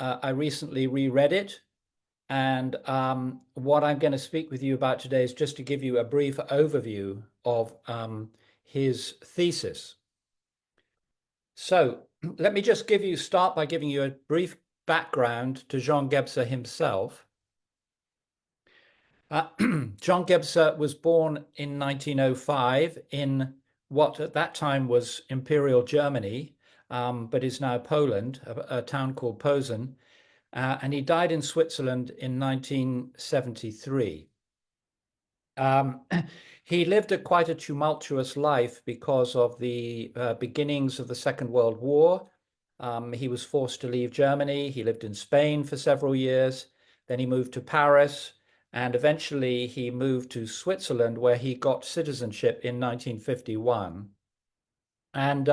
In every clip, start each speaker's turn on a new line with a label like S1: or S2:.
S1: I recently reread it, and what I'm going to speak with you about today is just to give you a brief overview of his thesis. So let me just start by giving you a brief background to Jean Gebser himself. Jean Gebser was born in 1905 in what at that time was Imperial Germany, but is now Poland, a town called Posen, and he died in Switzerland in 1973. He lived quite a tumultuous life because of the beginnings of the Second World War. He was forced to leave Germany. He lived in Spain for several years. Then he moved to Paris, and eventually he moved to Switzerland, where he got citizenship in 1951. And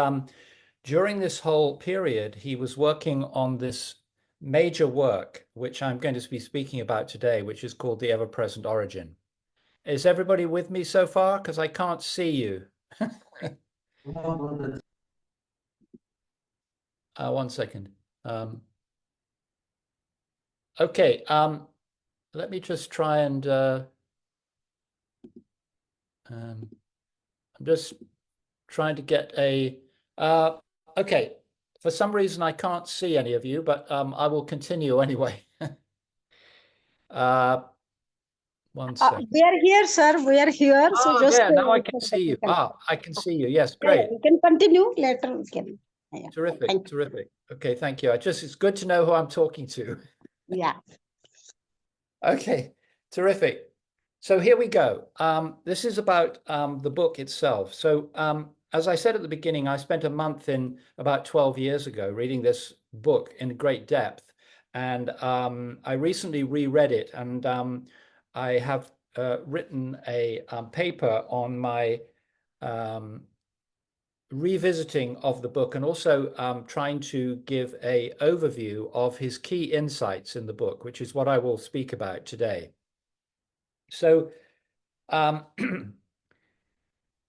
S1: during this whole period, he was working on this major work, which I'm going to be speaking about today, which is called The Ever-Present Origin. Is everybody with me so far? Because I can't see you. One second. Okay, let me just try and I'm just trying to get a okay. For some reason I can't see any of you, but I will continue anyway. One second.
S2: We are here, sir. We are here.
S1: Oh,
S2: so just
S1: yeah, now I can see you. I can see you. Yes, great.
S2: We can continue later. We can.
S1: Yeah. Terrific, terrific. Okay, thank you. It's good to know who I'm talking to.
S2: Yeah.
S1: Okay, terrific. So here we go. This is about the book itself. So as I said at the beginning, I spent a month about 12 years ago reading this book in great depth. And I recently reread it, and I have written a paper on my revisiting of the book, and also trying to give an overview of his key insights in the book, which is what I will speak about today. So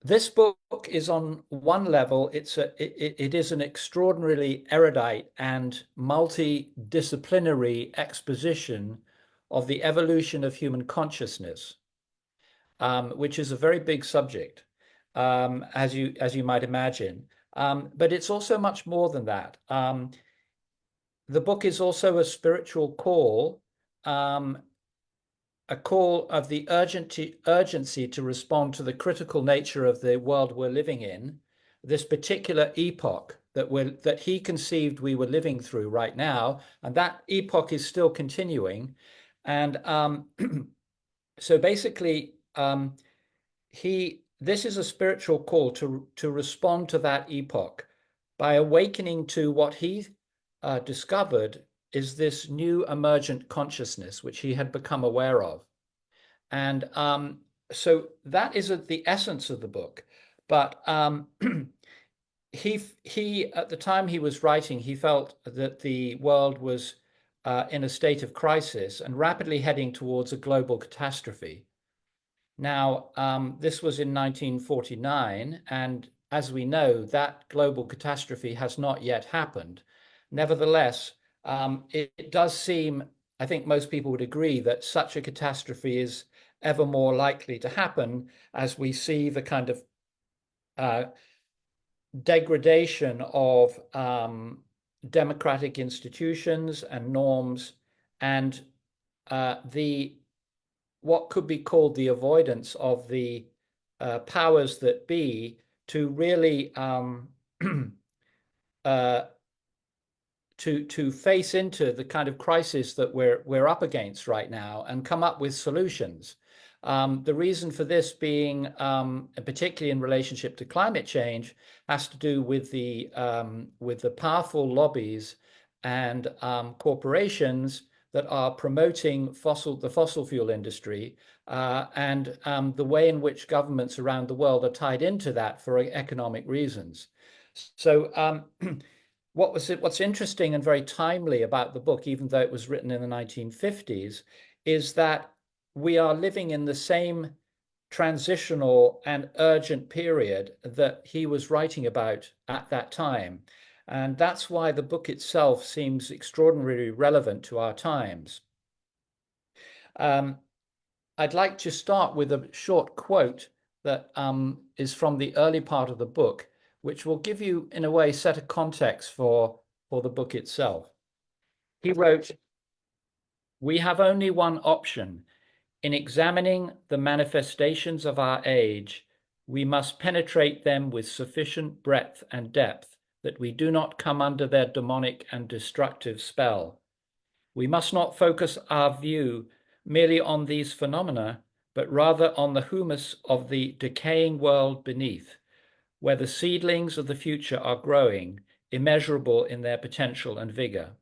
S1: this book is, on one level, it is an extraordinarily erudite and multidisciplinary exposition of the evolution of human consciousness, which is a very big subject, as you might imagine. But it's also much more than that. The book is also a spiritual call, a call of the urgency to respond to the critical nature of the world we're living in, this particular epoch that he conceived we were living through right now, and that epoch is still continuing. And so basically, this is a spiritual call to respond to that epoch by awakening to what he discovered is this new emergent consciousness, which he had become aware of. And so that is the essence of the book. But he at the time he was writing, he felt that the world was in a state of crisis and rapidly heading towards a global catastrophe. Now, this was in 1949, and as we know, that global catastrophe has not yet happened. Nevertheless, it does seem, I think most people would agree, that such a catastrophe is ever more likely to happen as we see the kind of degradation of democratic institutions and norms, and what could be called the avoidance of the powers that be to really to face into the kind of crisis that we're up against right now and come up with solutions. The reason for this being, particularly in relationship to climate change, has to do with the powerful lobbies and corporations that are promoting the fossil fuel industry, and the way in which governments around the world are tied into that for economic reasons. So what's interesting and very timely about the book, even though it was written in the 1950s, is that we are living in the same transitional and urgent period that he was writing about at that time. And that's why the book itself seems extraordinarily relevant to our times. I'd like to start with a short quote that is from the early part of the book, which will give you, in a way, set a context for the book itself. He wrote, "We have only one option. In examining the manifestations of our age, we must penetrate them with sufficient breadth and depth that we do not come under their demonic and destructive spell. We must not focus our view merely on these phenomena, but rather on the humus of the decaying world beneath, where the seedlings of the future are growing, immeasurable in their potential and vigor.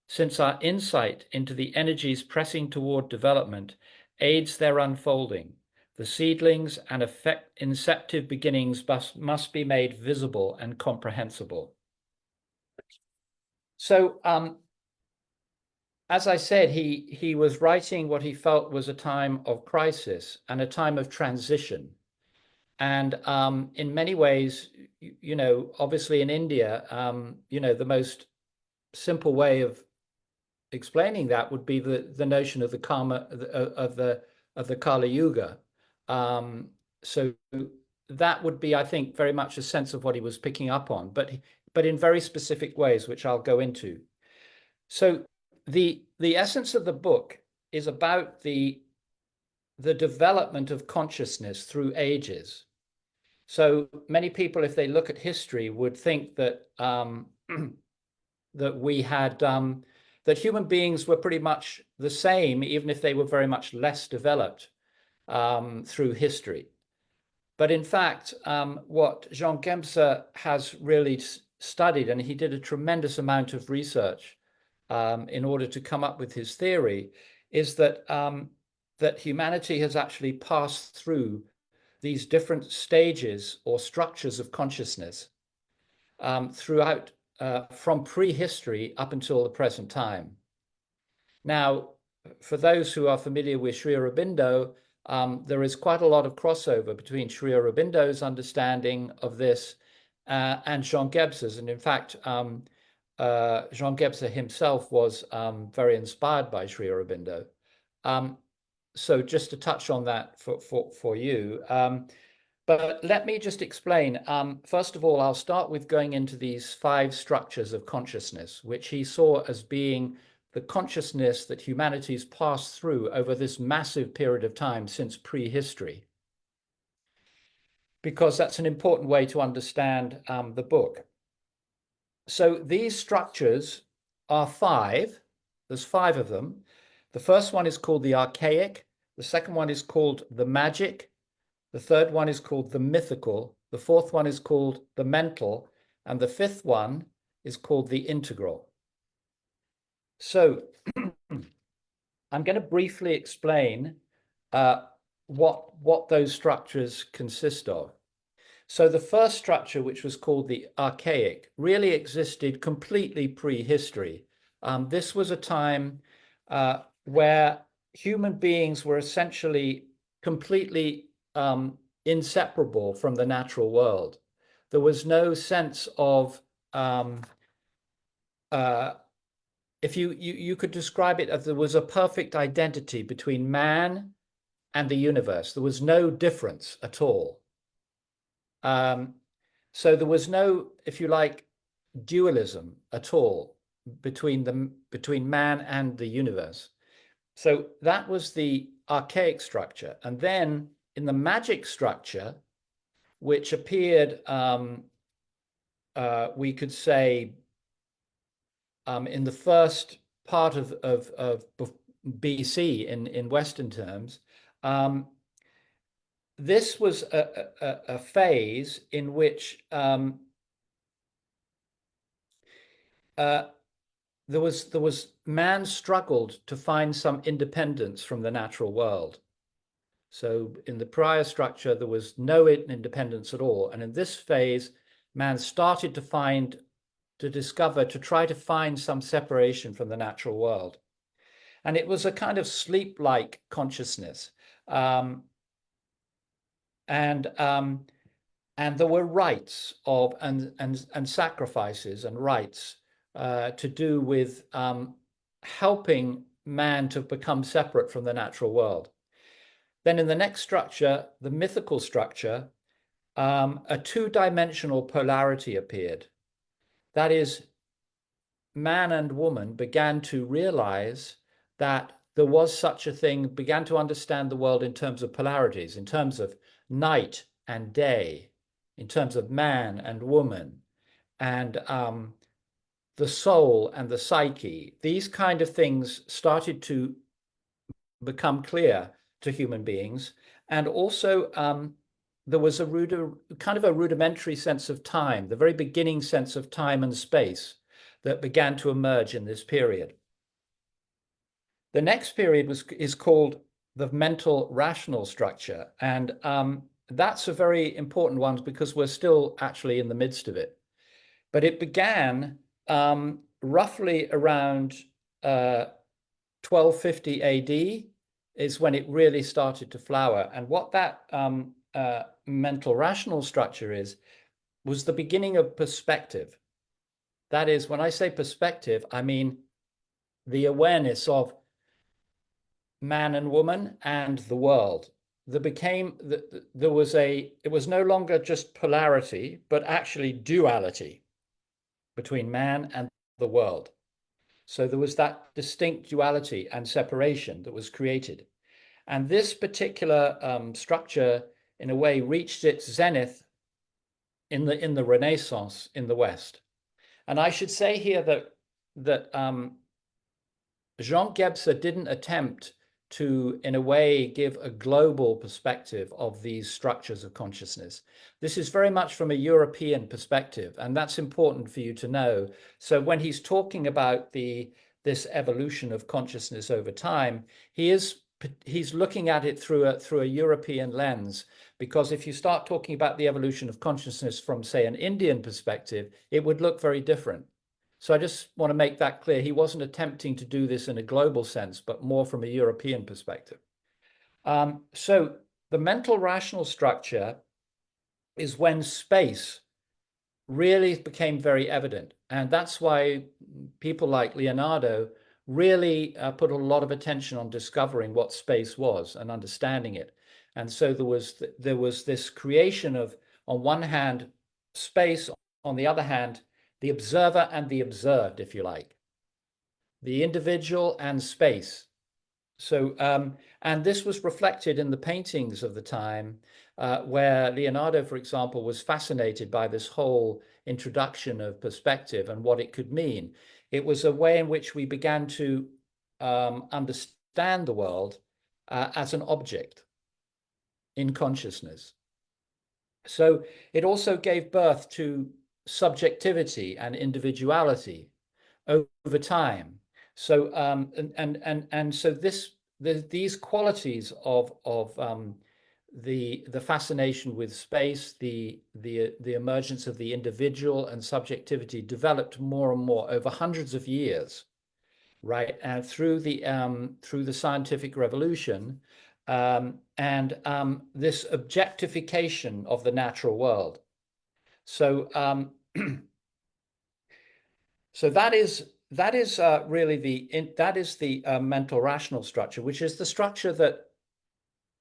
S1: Since our insight into the energies pressing toward development aids their unfolding, the seedlings and inceptive beginnings must be made visible and comprehensible." So, as I said, he was writing what he felt was a time of crisis and a time of transition. And in many ways, obviously in India, the most simple way of explaining that would be the notion of the karma of the Kali Yuga. So that would be, I think, very much a sense of what he was picking up on, but in very specific ways, which I'll go into. So the essence of the book is about the development of consciousness through ages. So many people, if they look at history, would think that that we had that human beings were pretty much the same, even if they were very much less developed through history. But in fact, what Jean Gebser has really studied, and he did a tremendous amount of research in order to come up with his theory, is that that humanity has actually passed through these different stages or structures of consciousness throughout from prehistory up until the present time. Now, for those who are familiar with Sri Aurobindo, there is quite a lot of crossover between Sri Aurobindo's understanding of this and Jean Gebser's. And in fact, Jean Gebser himself was very inspired by Sri Aurobindo. So just to touch on that for you. But let me just explain. First of all, I'll start with going into these 5 structures of consciousness, which he saw as being the consciousness that humanity's passed through over this massive period of time since prehistory, because that's an important way to understand the book. So these structures are 5. There's 5 of them. The first one is called the archaic. The second one is called the magic. The third one is called the mythical. The fourth one is called the mental. And the fifth one is called the integral. So I'm going to briefly explain what those structures consist of. So the first structure, which was called the archaic, really existed completely prehistory. This was a time where human beings were essentially completely inseparable from the natural world. There was no sense of, if you could describe it as there was a perfect identity between man and the universe. There was no difference at all. So there was no, if you like, dualism at all between man and the universe. So that was the archaic structure. And then in the magic structure, which appeared, we could say, in the first part of BC in Western terms, this was a phase in which there was man struggled to find some independence from the natural world. So in the prior structure, there was no independence at all. And in this phase, man started to discover, to try to find some separation from the natural world. And it was a kind of sleep-like consciousness. And and there were rites of and sacrifices and rites to do with helping man to become separate from the natural world. Then in the next structure, the mythical structure, a two-dimensional polarity appeared. That is, man and woman began to realize that there was such a thing, began to understand the world in terms of polarities, in terms of night and day, in terms of man and woman, and the soul and the psyche. These kind of things started to become clear to human beings. And also, there was a kind of a rudimentary sense of time, the very beginning sense of time and space that began to emerge in this period. The next period is called the mental rational structure. And that's a very important one because we're still actually in the midst of it. But it began roughly around 1250 AD is when it really started to flower. And what that mental rational structure was the beginning of perspective. That is, when I say perspective, I mean the awareness of man and woman and the world. It was no longer just polarity, but actually duality between man and the world. So there was that distinct duality and separation that was created. And this particular structure, in a way, reached its zenith in the Renaissance in the West. And I should say here that Jean Gebser didn't attempt to, in a way, give a global perspective of these structures of consciousness. This is very much from a European perspective, and that's important for you to know. So when he's talking about this evolution of consciousness over time, he's looking at it through a European lens, because if you start talking about the evolution of consciousness from, say, an Indian perspective, it would look very different. So I just want to make that clear. He wasn't attempting to do this in a global sense, but more from a European perspective. So the mental rational structure is when space really became very evident. And that's why people like Leonardo really put a lot of attention on discovering what space was and understanding it. And so there was this creation of, on one hand, space, on the other hand, the observer and the observed, if you like, the individual and space. So, and this was reflected in the paintings of the time, where Leonardo, for example, was fascinated by this whole introduction of perspective and what it could mean. It was a way in which we began to understand the world as an object in consciousness. So it also gave birth to subjectivity and individuality over time. So so these qualities of the fascination with space, the emergence of the individual and subjectivity developed more and more over hundreds of years, right? And through the scientific revolution, and this objectification of the natural world. So so that is really the mental rational structure, which is the structure that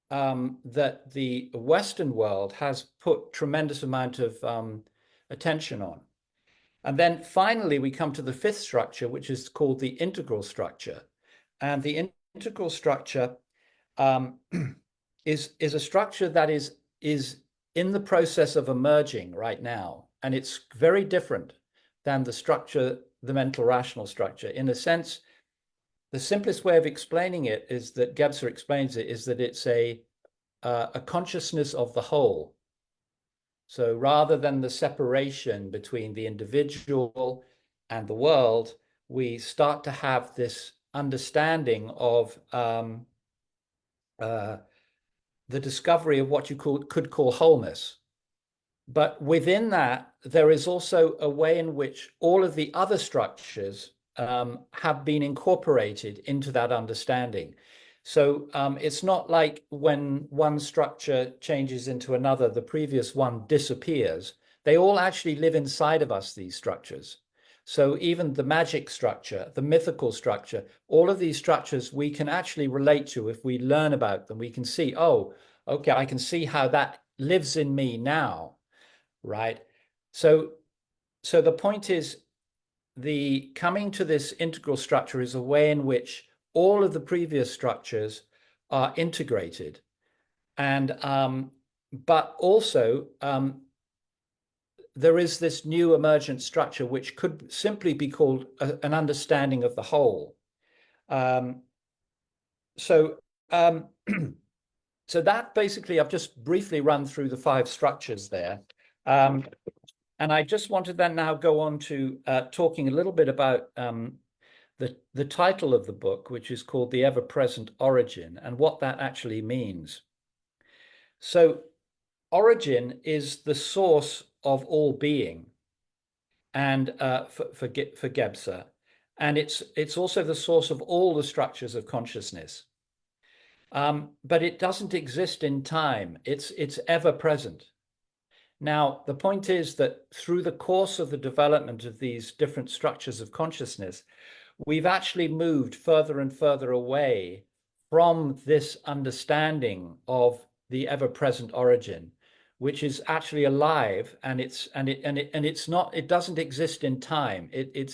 S1: the Western world has put tremendous amount of attention on. And then finally, we come to the fifth structure, which is called the integral structure. And the integral structure is a structure that is in the process of emerging right now. And it's very different than the mental rational structure. In a sense, the simplest way of explaining it is that Gebser explains it is that it's a consciousness of the whole. So rather than the separation between the individual and the world, we start to have this understanding of the discovery of what you could call wholeness. But within that, there is also a way in which all of the other structures have been incorporated into that understanding. So it's not like when one structure changes into another, the previous one disappears. They all actually live inside of us, these structures. So even the magic structure, the mythical structure, all of these structures we can actually relate to if we learn about them. We can see, oh, okay, I can see how that lives in me now, right? So the point is, the coming to this integral structure is a way in which all of the previous structures are integrated. And but also there is this new emergent structure which could simply be called an understanding of the whole. So so that basically, I've just briefly run through the 5 structures there. And I just want to then now go on to talking a little bit about the title of the book, which is called The Ever-Present Origin, and what that actually means. So origin is the source of all being, and for Gebser, and it's also the source of all the structures of consciousness. But it doesn't exist in time. It's ever present. Now, the point is that through the course of the development of these different structures of consciousness, we've actually moved further and further away from this understanding of the ever-present origin, which is actually alive, and it's not. It doesn't exist in time. It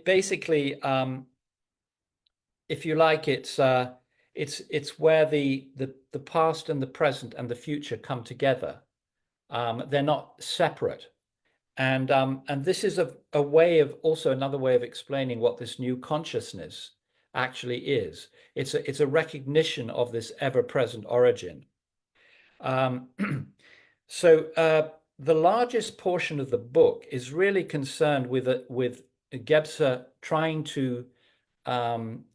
S1: basically, if you like, it's where the past and the present and the future come together. They're not separate. And this is a way of, also another way of explaining what this new consciousness actually is. It's a recognition of this ever-present origin. So the largest portion of the book is really concerned with Gebser trying to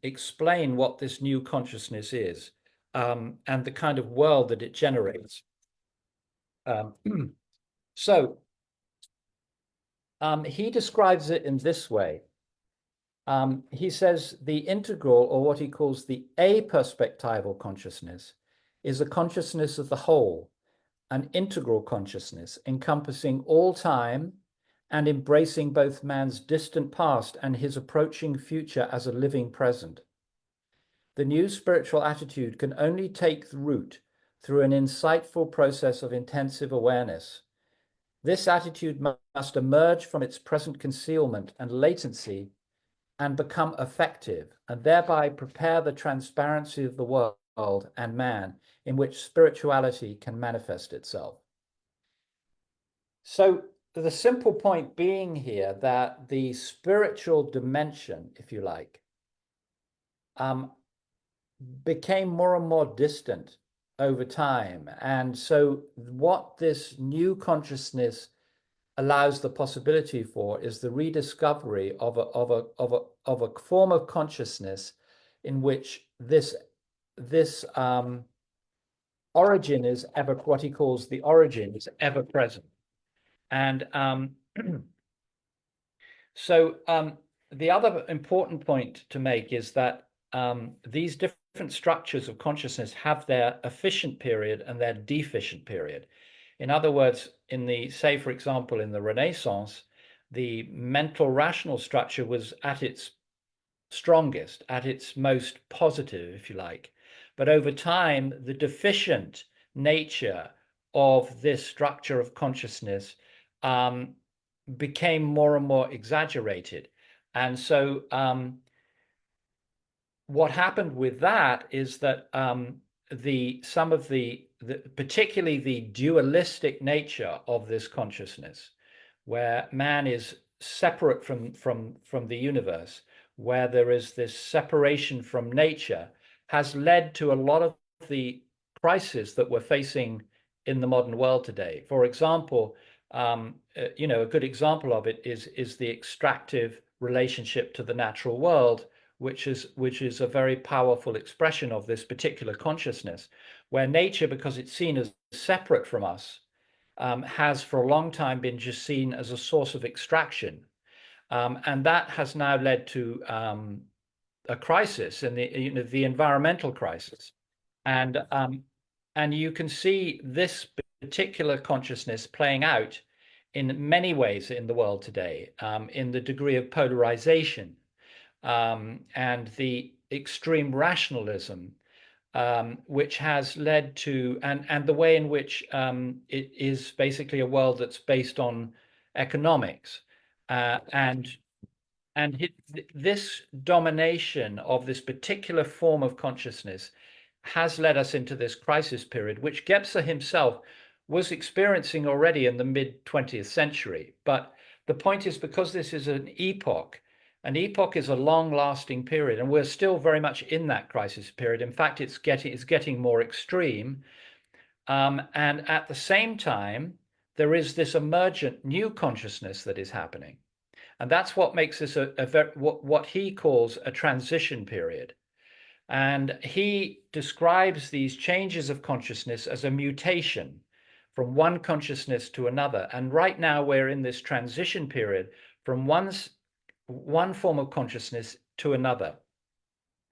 S1: explain what this new consciousness is, and the kind of world that it generates. So he describes it in this way. He says the integral, or what he calls the aperspectival consciousness, is a consciousness of the whole, an integral consciousness encompassing all time and embracing both man's distant past and his approaching future as a living present. The new spiritual attitude can only take root through an insightful process of intensive awareness. This attitude must emerge from its present concealment and latency and become effective, and thereby prepare the transparency of the world and man in which spirituality can manifest itself. So the simple point being here that the spiritual dimension, if you like, became more and more distant over time. And so what this new consciousness allows the possibility for is the rediscovery of a form of consciousness in which this origin is ever, what he calls the origin is ever present. And so the other important point to make is that these different structures of consciousness have their efficient period and their deficient period. In other words, in the, say, for example, in the Renaissance, the mental rational structure was at its strongest, at its most positive, if you like. But over time, the deficient nature of this structure of consciousness became more and more exaggerated. And so what happened with that is that particularly the dualistic nature of this consciousness, where man is separate from the universe, where there is this separation from nature, has led to a lot of the crises that we're facing in the modern world today. For example, a good example of it is the extractive relationship to the natural world, which is a very powerful expression of this particular consciousness, where nature, because it's seen as separate from us, has for a long time been just seen as a source of extraction. And that has now led to a crisis in the environmental crisis, and you can see this particular consciousness playing out in many ways in the world today, in the degree of polarization and the extreme rationalism, which has led to, and the way in which it is basically a world that's based on economics, and this domination of this particular form of consciousness has led us into this crisis period, which Gebser himself was experiencing already in the mid 20th century. But the point is, because this is an epoch is a long-lasting period, and we're still very much in that crisis period. In fact, it's getting more extreme. And at the same time, there is this emergent new consciousness that is happening. And that's what makes this what he calls a transition period. And he describes these changes of consciousness as a mutation from one consciousness to another. And right now we're in this transition period from one form of consciousness to another.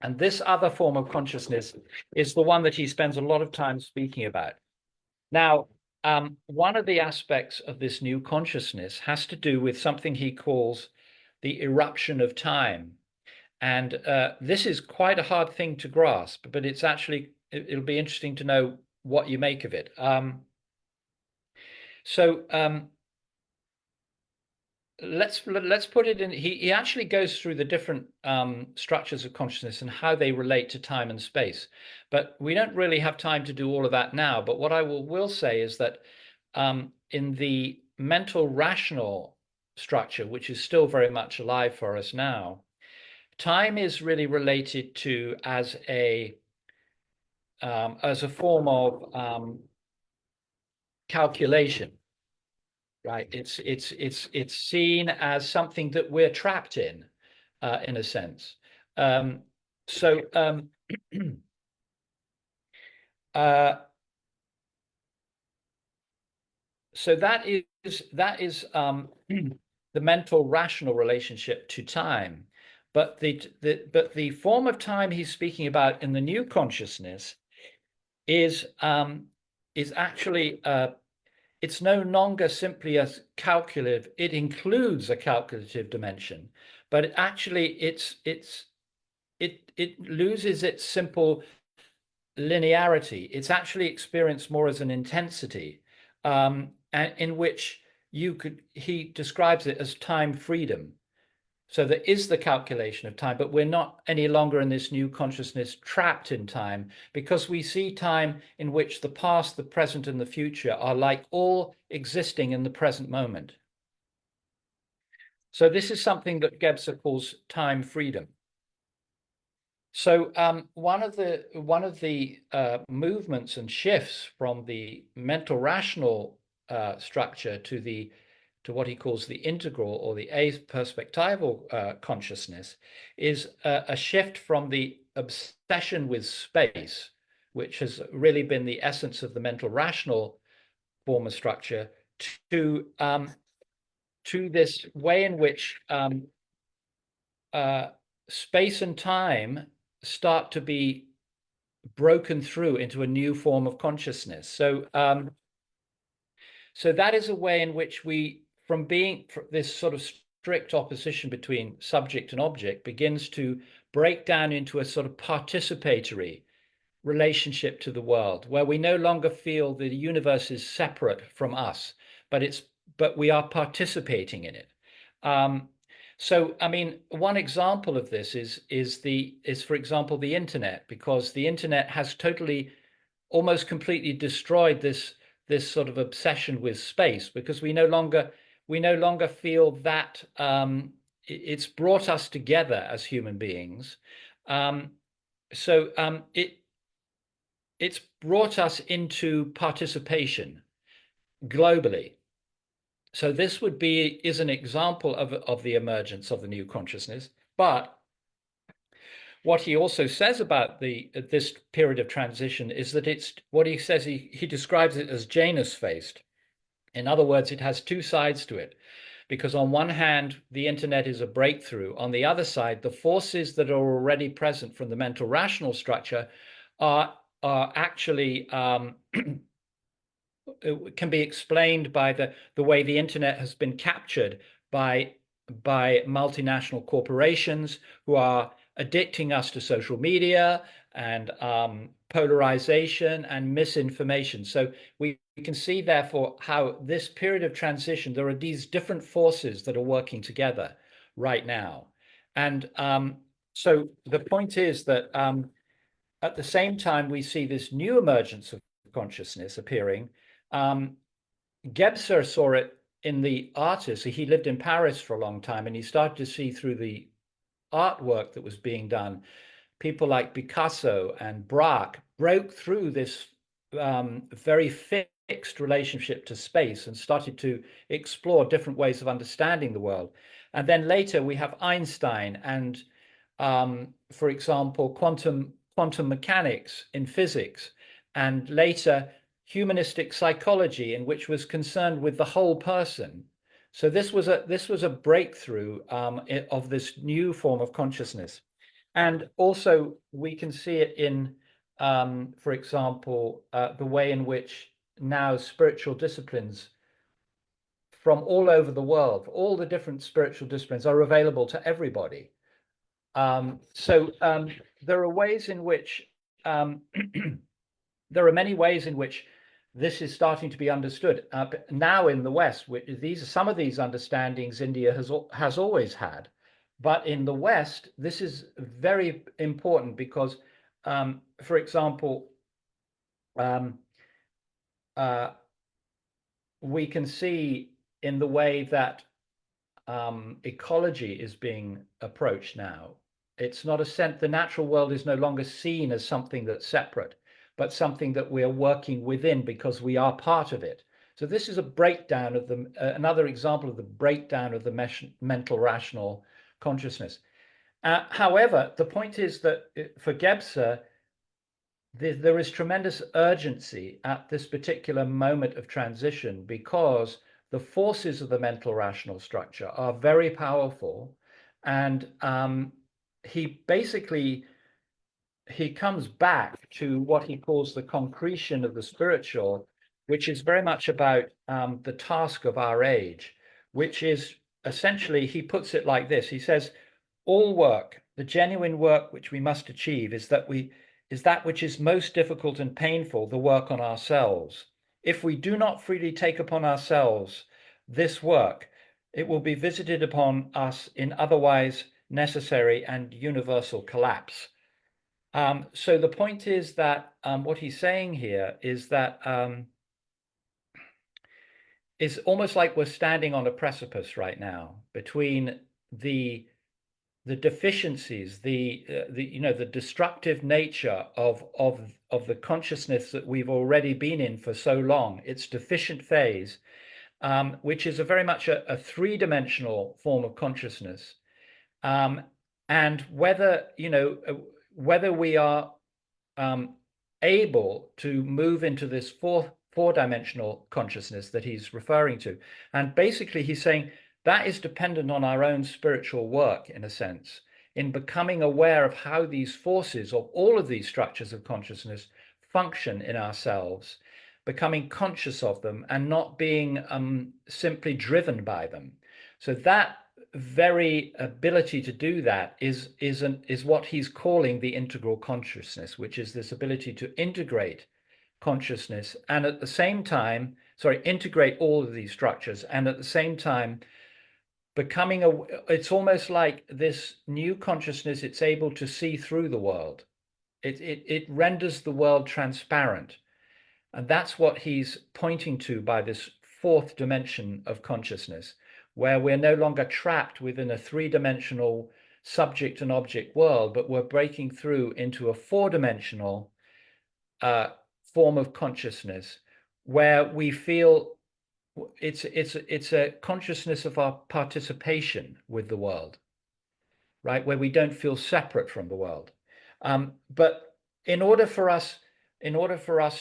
S1: And this other form of consciousness is the one that he spends a lot of time speaking about. Now, one of the aspects of this new consciousness has to do with something he calls the eruption of time. And this is quite a hard thing to grasp, but it's actually, it'll be interesting to know what you make of it. Let's put it in. He actually goes through the different structures of consciousness and how they relate to time and space, but we don't really have time to do all of that now. But what I will say is that in the mental rational structure, which is still very much alive for us now, time is really related to as a form of calculation. Right, it's seen as something that we're trapped in a sense. So that is the mental rational relationship to time, but the form of time he's speaking about in the new consciousness is actually it's no longer simply as calculative. It includes a calculative dimension, but actually it loses its simple linearity. It's actually experienced more as an intensity, and in which he describes it as time freedom. So there is the calculation of time, but we're not any longer in this new consciousness trapped in time, because we see time in which the past, the present, and the future are like all existing in the present moment. So this is something that Gebser calls time freedom. So one of the movements and shifts from the mental rational structure to what he calls the integral or the aperspectival consciousness is a shift from the obsession with space, which has really been the essence of the mental rational form of structure, to this way in which space and time start to be broken through into a new form of consciousness. So that is a way in which we, from this sort of strict opposition between subject and object, begins to break down into a sort of participatory relationship to the world, where we no longer feel the universe is separate from us, but we are participating in it. So, I mean, one example of this is for example, the internet, because the internet has almost completely destroyed this sort of obsession with space, because we no longer feel that it's brought us together as human beings. It's brought us into participation globally. So this is an example of the emergence of the new consciousness. But what he also says about this period of transition is that it's what he says, he describes it as Janus faced. In other words, it has two sides to it. because on one hand, the internet is a breakthrough. On the other side, the forces that are already present from the mental rational structure are actually can be explained by the way the internet has been captured by multinational corporations who are addicting us to social media and polarization and misinformation. So we can see, therefore, how this period of transition, there are these different forces that are working together right now. And so the point is that at the same time, we see this new emergence of consciousness appearing. Gebser saw it in the artists. He lived in Paris for a long time, and he started to see through the artwork that was being done. People like Picasso and Braque broke through this very fixed relationship to space and started to explore different ways of understanding the world. And then later we have Einstein and, for example, quantum mechanics in physics, and later humanistic psychology, in which was concerned with the whole person. So this was a breakthrough of this new form of consciousness. And also we can see it in, for example, the way in which now spiritual disciplines from all over the world, all the different spiritual disciplines, are available to everybody. So there are ways in which there are many ways in which this is starting to be understood now in the West. Some of these understandings India has always had, but in the West, this is very important because, for example, we can see in the way that ecology is being approached now. It's not the natural world is no longer seen as something that's separate, but something that we are working within because we are part of it. So this is a breakdown of another example of the breakdown of the mental rational consciousness. However, the point is that for Gebser, there is tremendous urgency at this particular moment of transition, because the forces of the mental rational structure are very powerful, and he comes back to what he calls the concretion of the spiritual, which is very much about the task of our age, which is essentially, he puts it like this. He says, all work, the genuine work which we must achieve, is that which is most difficult and painful, the work on ourselves. If we do not freely take upon ourselves this work, it will be visited upon us in otherwise necessary and universal collapse. So the point is that what he's saying here is that it's almost like we're standing on a precipice right now between the deficiencies, the destructive nature of the consciousness that we've already been in for so long, its deficient phase, which is very much a three-dimensional form of consciousness, and whether we are able to move into this four-dimensional consciousness that he's referring to. And basically he's saying that is dependent on our own spiritual work, in a sense, in becoming aware of how these forces of all of these structures of consciousness function in ourselves, becoming conscious of them and not being simply driven by them. So that very ability to do that is what he's calling the integral consciousness, which is this ability to integrate consciousness and at the same time, integrate all of these structures, and at the same time it's almost like this new consciousness, it's able to see through the world. It renders the world transparent. And that's what he's pointing to by this fourth dimension of consciousness, where we're no longer trapped within a three-dimensional subject and object world, but we're breaking through into a four-dimensional form of consciousness, where we feel it's a consciousness of our participation with the world, right? Where we don't feel separate from the world. But in order for us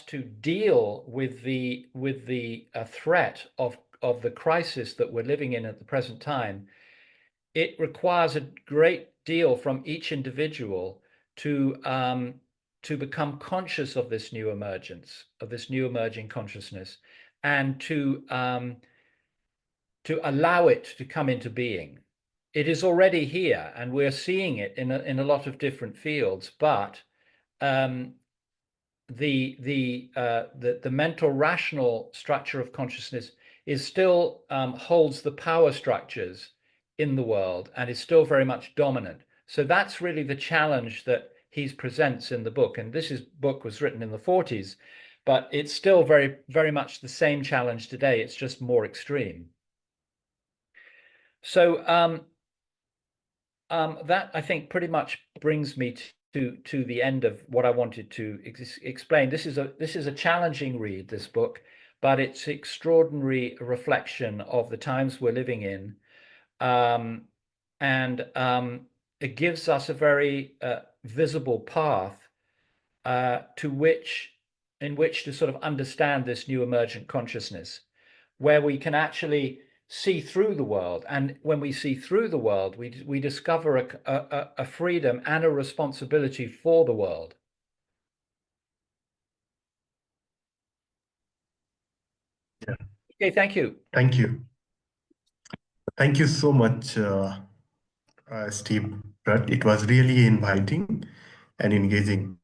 S1: to deal with the threat of of the crisis that we're living in at the present time, it requires a great deal from each individual to become conscious of this new emergence, of this new emerging consciousness, and to allow it to come into being. It is already here, and we're seeing it in a lot of different fields. But the mental rational structure of consciousness is still holds the power structures in the world and is still very much dominant. So that's really the challenge that he presents in the book. And book was written in the 40s, but it's still very, very much the same challenge today. It's just more extreme. So that, I think, pretty much brings me to the end of what I wanted to explain. This is a challenging read, this book, but it's extraordinary reflection of the times we're living in, and it gives us a very visible path in which to sort of understand this new emergent consciousness, where we can actually see through the world. And when we see through the world, we discover a freedom and a responsibility for the world.
S3: Yeah.
S1: Okay, thank you.
S3: Thank you. Thank you so much, Steve Pratt. It was really inviting and engaging.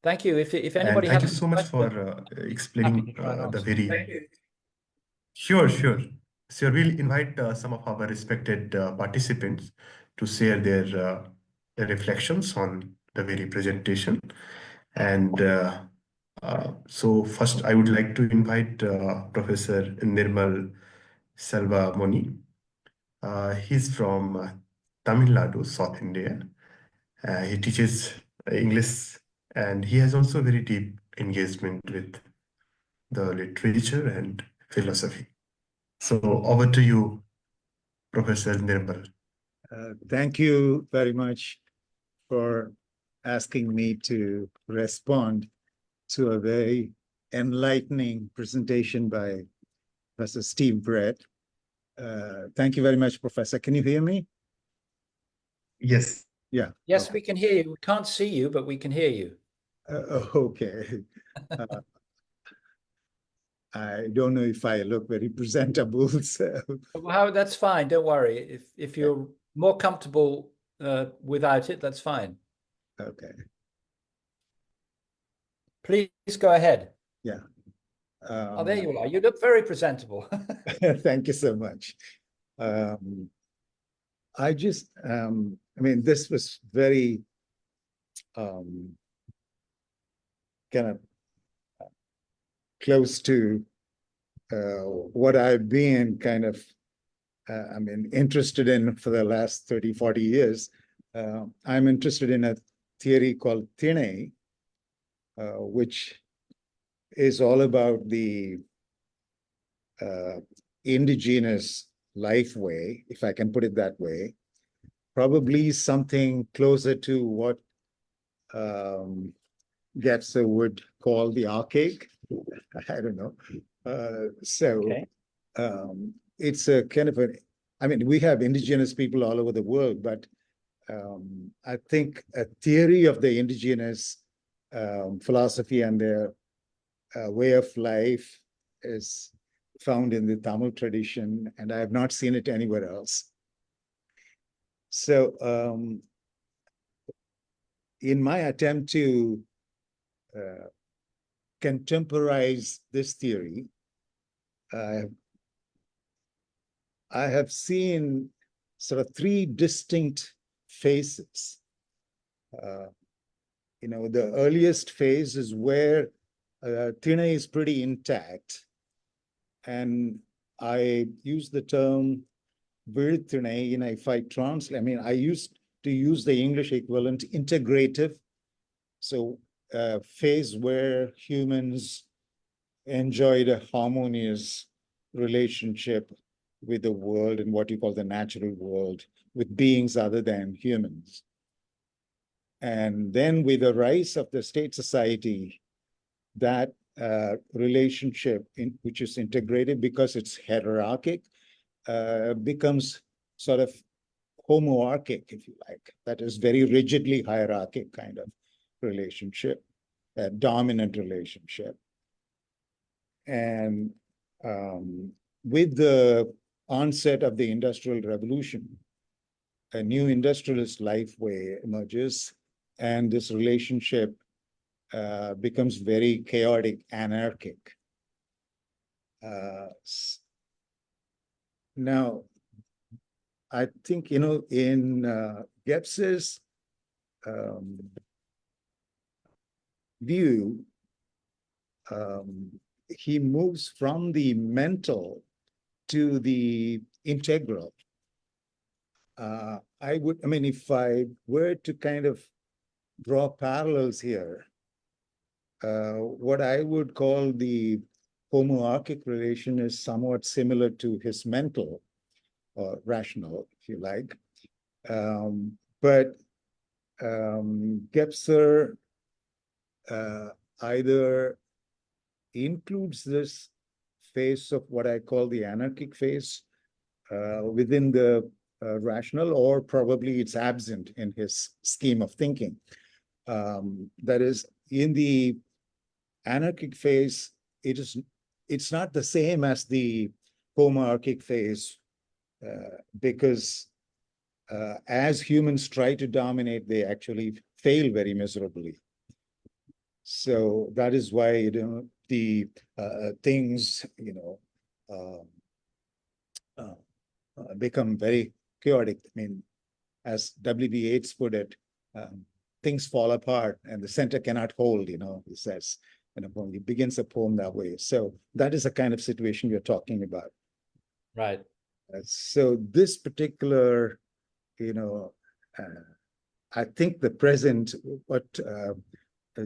S1: Thank you. If
S3: And
S1: anybody
S3: thank you
S1: has
S3: so much for
S1: happy
S3: explaining
S1: to try and
S3: the
S1: answer.
S3: very.
S1: Thank you.
S3: Sure. So we'll invite some of our respected participants to share their reflections on the very presentation. And so first, I would like to invite Professor Nirmal Selva Moni. He's from Tamil Nadu, South India. He teaches English, and he has also very deep engagement with the literature and philosophy. So over to you, Professor Nirmal.
S4: Thank you very much for asking me to respond to a very enlightening presentation by Professor Steve Brett. Thank you very much, Professor. Can you hear me?
S3: Yes.
S4: Yeah.
S1: Yes,
S4: okay.
S1: we can hear you. We can't see you, but we can hear you.
S4: Okay. I don't know if I look very presentable. So.
S1: That's fine. Don't worry. If you're more comfortable without it, that's fine.
S4: Okay.
S1: Please go ahead.
S4: Yeah.
S1: Oh, there you are. You look very presentable.
S4: Thank you so much. I just, I mean, this was very kind of close to what I've been kind of, I mean, interested in for the last 30, 40 years. I'm interested in a theory called Chennai, which is all about the indigenous life way, if I can put it that way, probably something closer to what Gebser would call the archaic. I don't know.
S1: Okay.
S4: It's a kind of I mean, we have indigenous people all over the world, but I think a theory of the indigenous philosophy and their way of life is found in the Tamil tradition, and I have not seen it anywhere else. So in my attempt to contemporize this theory, I have seen sort of three distinct phases. You know, the earliest phase is where Chennai is pretty intact. And I use the term Chennai, you know, if I translate, I mean, I used to use the English equivalent, integrative. So phase where humans enjoyed a harmonious relationship with the world and what you call the natural world, with beings other than humans. And then with the rise of the state society, that relationship which is integrated because it's hierarchic, becomes sort of homoarchic, if you like. That is very rigidly hierarchic kind of relationship, a dominant relationship. And with the onset of the Industrial Revolution, a new industrialist life way emerges, and this relationship becomes very chaotic, anarchic. Now, I think, in Gebser's view, he moves from the mental to the integral. If I were to kind of draw parallels here, what I would call the homoarchic relation is somewhat similar to his mental or rational, if you like. But Gebser either includes this phase of what I call the anarchic phase within the rational, or probably it's absent in his scheme of thinking. That is, in the anarchic phase, it's not the same as the homoarchic phase, because as humans try to dominate, they actually fail very miserably. So that is why the things become very chaotic. As W.B. Yeats put it, things fall apart and the center cannot hold. He says, he begins a poem that way. So that is the kind of situation you're talking about.
S1: Right.
S4: So this particular, I think the present, what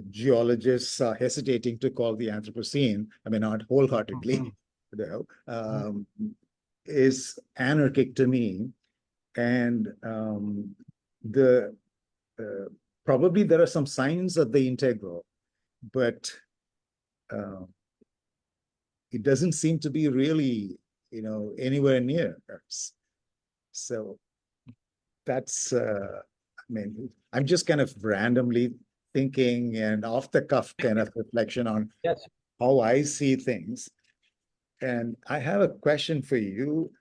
S4: geologists are hesitating to call the Anthropocene, not wholeheartedly, is anarchic to me. And probably there are some signs of the integral, but it doesn't seem to be really, anywhere near us. So that's, I'm just kind of randomly thinking and off the cuff kind of reflection on how I see things. And I have a question for you.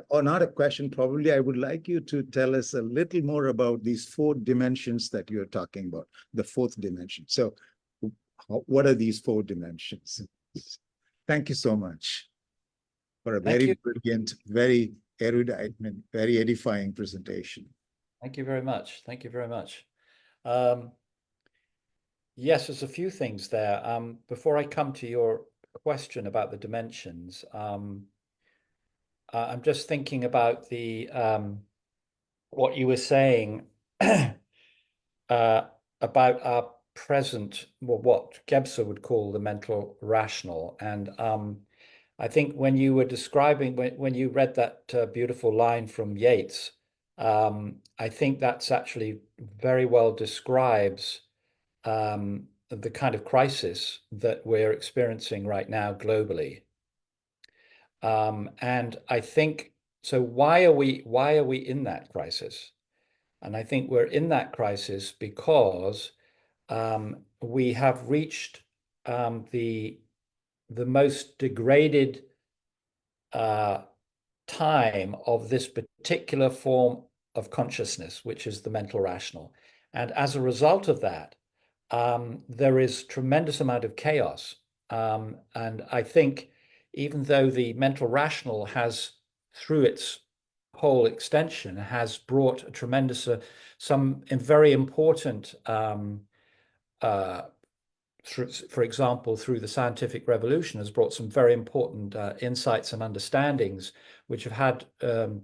S4: Or not a question, probably I would like you to tell us a little more about these 4 dimensions that you're talking about, the 4th dimension. So what are these 4 dimensions? Thank you so much for a very brilliant, very erudite, very edifying presentation.
S1: Thank you very much. Thank you very much. Yes, there's a few things there. Before I come to your question about the dimensions, I'm just thinking about the what you were saying about our present, well, what Gebser would call the mental rational. And I think when you were describing, when you read that beautiful line from Yeats, I think that's actually very well describes the kind of crisis that we're experiencing right now globally. And I think, so why are we in that crisis? And I think we're in that crisis because we have reached the most degraded time of this particular form of consciousness, which is the mental rational. And as a result of that, there is tremendous amount of chaos. And I think even though the mental rational has, through its whole extension, has brought a tremendous, some very important, for example, through the scientific revolution, has brought some very important insights and understandings, which have had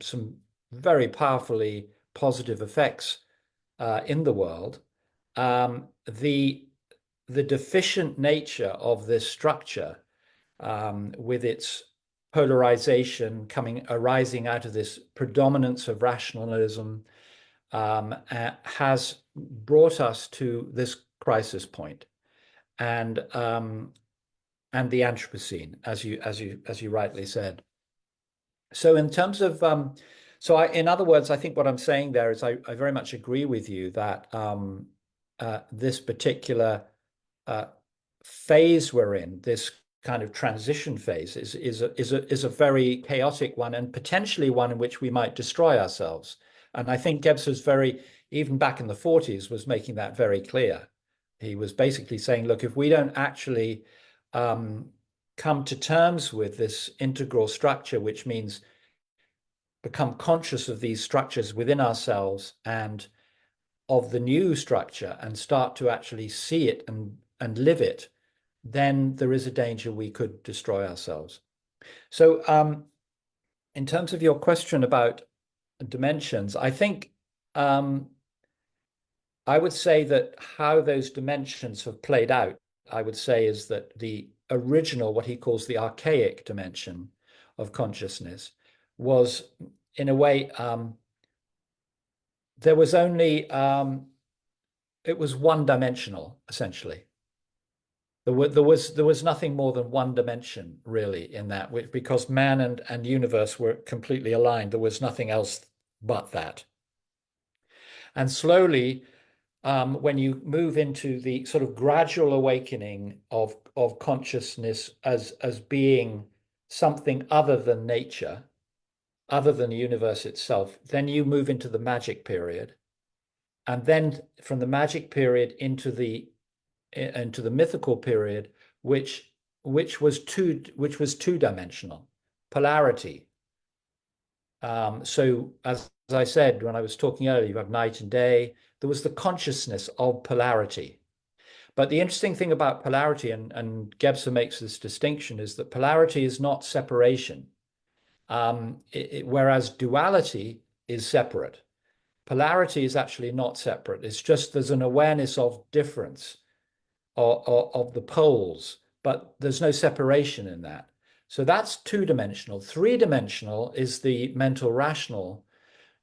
S1: some very powerfully positive effects in the world. The deficient nature of this structure, with its polarization arising out of this predominance of rationalism, has brought us to this crisis point. And and the Anthropocene, as you rightly said. So in terms of in other words, I think what I'm saying there is I very much agree with you that this particular phase we're in, this kind of transition phase, is a very chaotic one, and potentially one in which we might destroy ourselves. And I think Gebser's even back in the 40s, was making that very clear. He was basically saying, look, if we don't actually come to terms with this integral structure, which means become conscious of these structures within ourselves and of the new structure, and start to actually see it and live it, then there is a danger we could destroy ourselves. So in terms of your question about dimensions, I think I would say that how those dimensions have played out, I would say, is that the original, what he calls the archaic dimension of consciousness, was in a way, there was only, it was one-dimensional, essentially. There was nothing more than one dimension, really, in that, because man and universe were completely aligned. There was nothing else but that. And slowly, when you move into the sort of gradual awakening of consciousness as being something other than nature, other than the universe itself, then you move into the magic period. And then from the magic period into the mythical period, which was two-dimensional, polarity. So as I said when I was talking earlier, you have night and day. There was the consciousness of polarity. But the interesting thing about polarity, and Gebser makes this distinction, is that polarity is not separation, whereas duality is separate. Polarity is actually not separate. It's just there's an awareness of difference, of the poles, but there's no separation in that. So that's two-dimensional. Three-dimensional is the mental rational,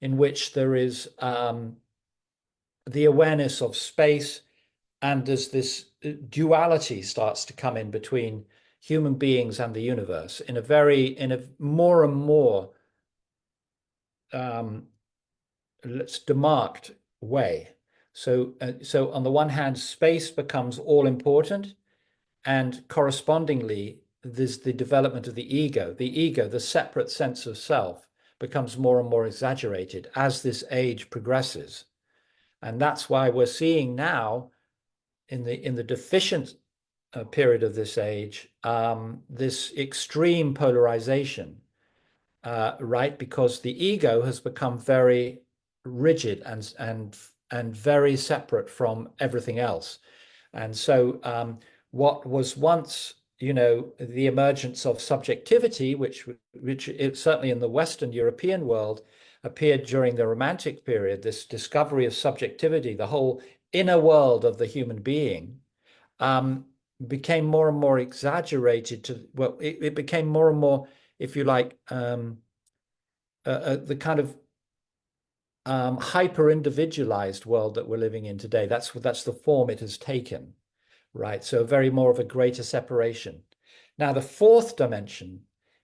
S1: in which there is the awareness of space, and as this duality starts to come in between human beings and the universe in a more and more demarked way. So on the one hand, space becomes all important, and correspondingly, there's the development of the ego. The separate sense of self, becomes more and more exaggerated as this age progresses. And that's why we're seeing now in the deficient period of this age, this extreme polarization, right? Because the ego has become very rigid and very separate from everything else. And so what was once, the emergence of subjectivity, which certainly in the Western European world appeared during the Romantic period, this discovery of subjectivity, the whole inner world of the human being, became more and more exaggerated it became more and more, if you like, the kind of hyper-individualized world that we're living in today. That's the form it has taken, right? So very more of a greater separation. Now, the fourth dimension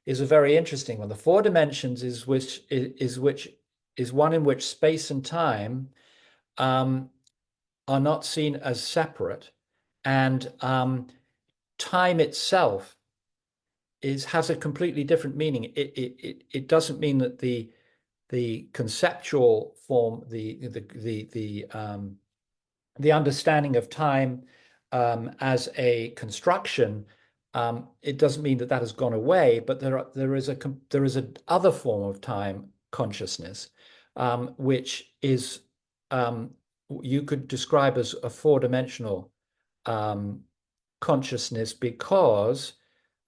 S1: is a very interesting one. The four dimensions is one in which space and time are not seen as separate, and time itself has a completely different meaning. It doesn't mean that the conceptual form, the understanding of time as a construction, it doesn't mean that has gone away, but there is an other form of time consciousness, which is you could describe as a four-dimensional consciousness, because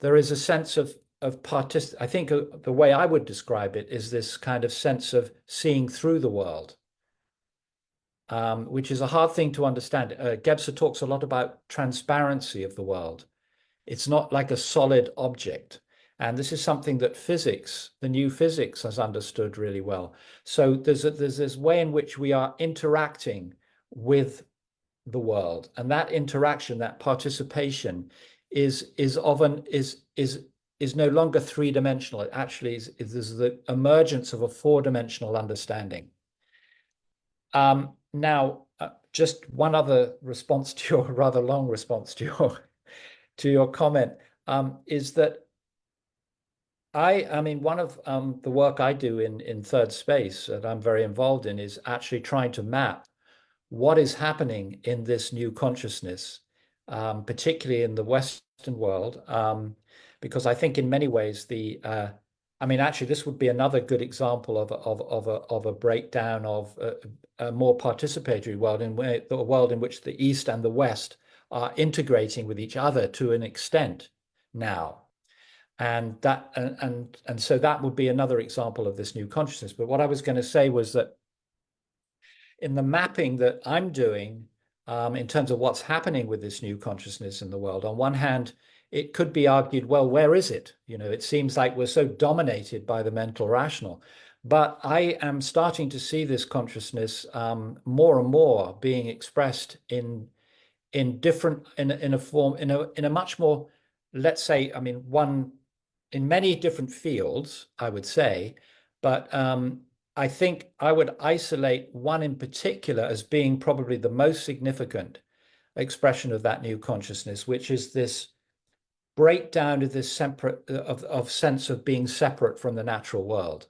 S1: there is a sense of I think the way I would describe it is this kind of sense of seeing through the world, which is a hard thing to understand. Gebser talks a lot about transparency of the world. It's not like a solid object. And this is something that the new physics has understood really well. So there's this way in which we are interacting with the world. And that interaction, that participation, is no longer three-dimensional. It actually is the emergence of a four-dimensional understanding. Now, just one other response to your rather long response to your comment is that I mean, one of the work I do in third space that I'm very involved in is actually trying to map what is happening in this new consciousness, particularly in the Western world, because I think in many ways I mean, actually, this would be another good example of a breakdown of a more participatory world, the world in which the East and the West are integrating with each other to an extent now. And so that would be another example of this new consciousness. But what I was going to say was that in the mapping that I'm doing in terms of what's happening with this new consciousness in the world, on one hand, it could be argued, well, where is it? You know, it seems like we're so dominated by the mental rational. But I am starting to see this consciousness more and more being expressed in a form, in a much more, let's say, I mean, in many different fields, I would say, but I think I would isolate one in particular as being probably the most significant expression of that new consciousness, which is this breakdown of this sense of being separate from the natural world.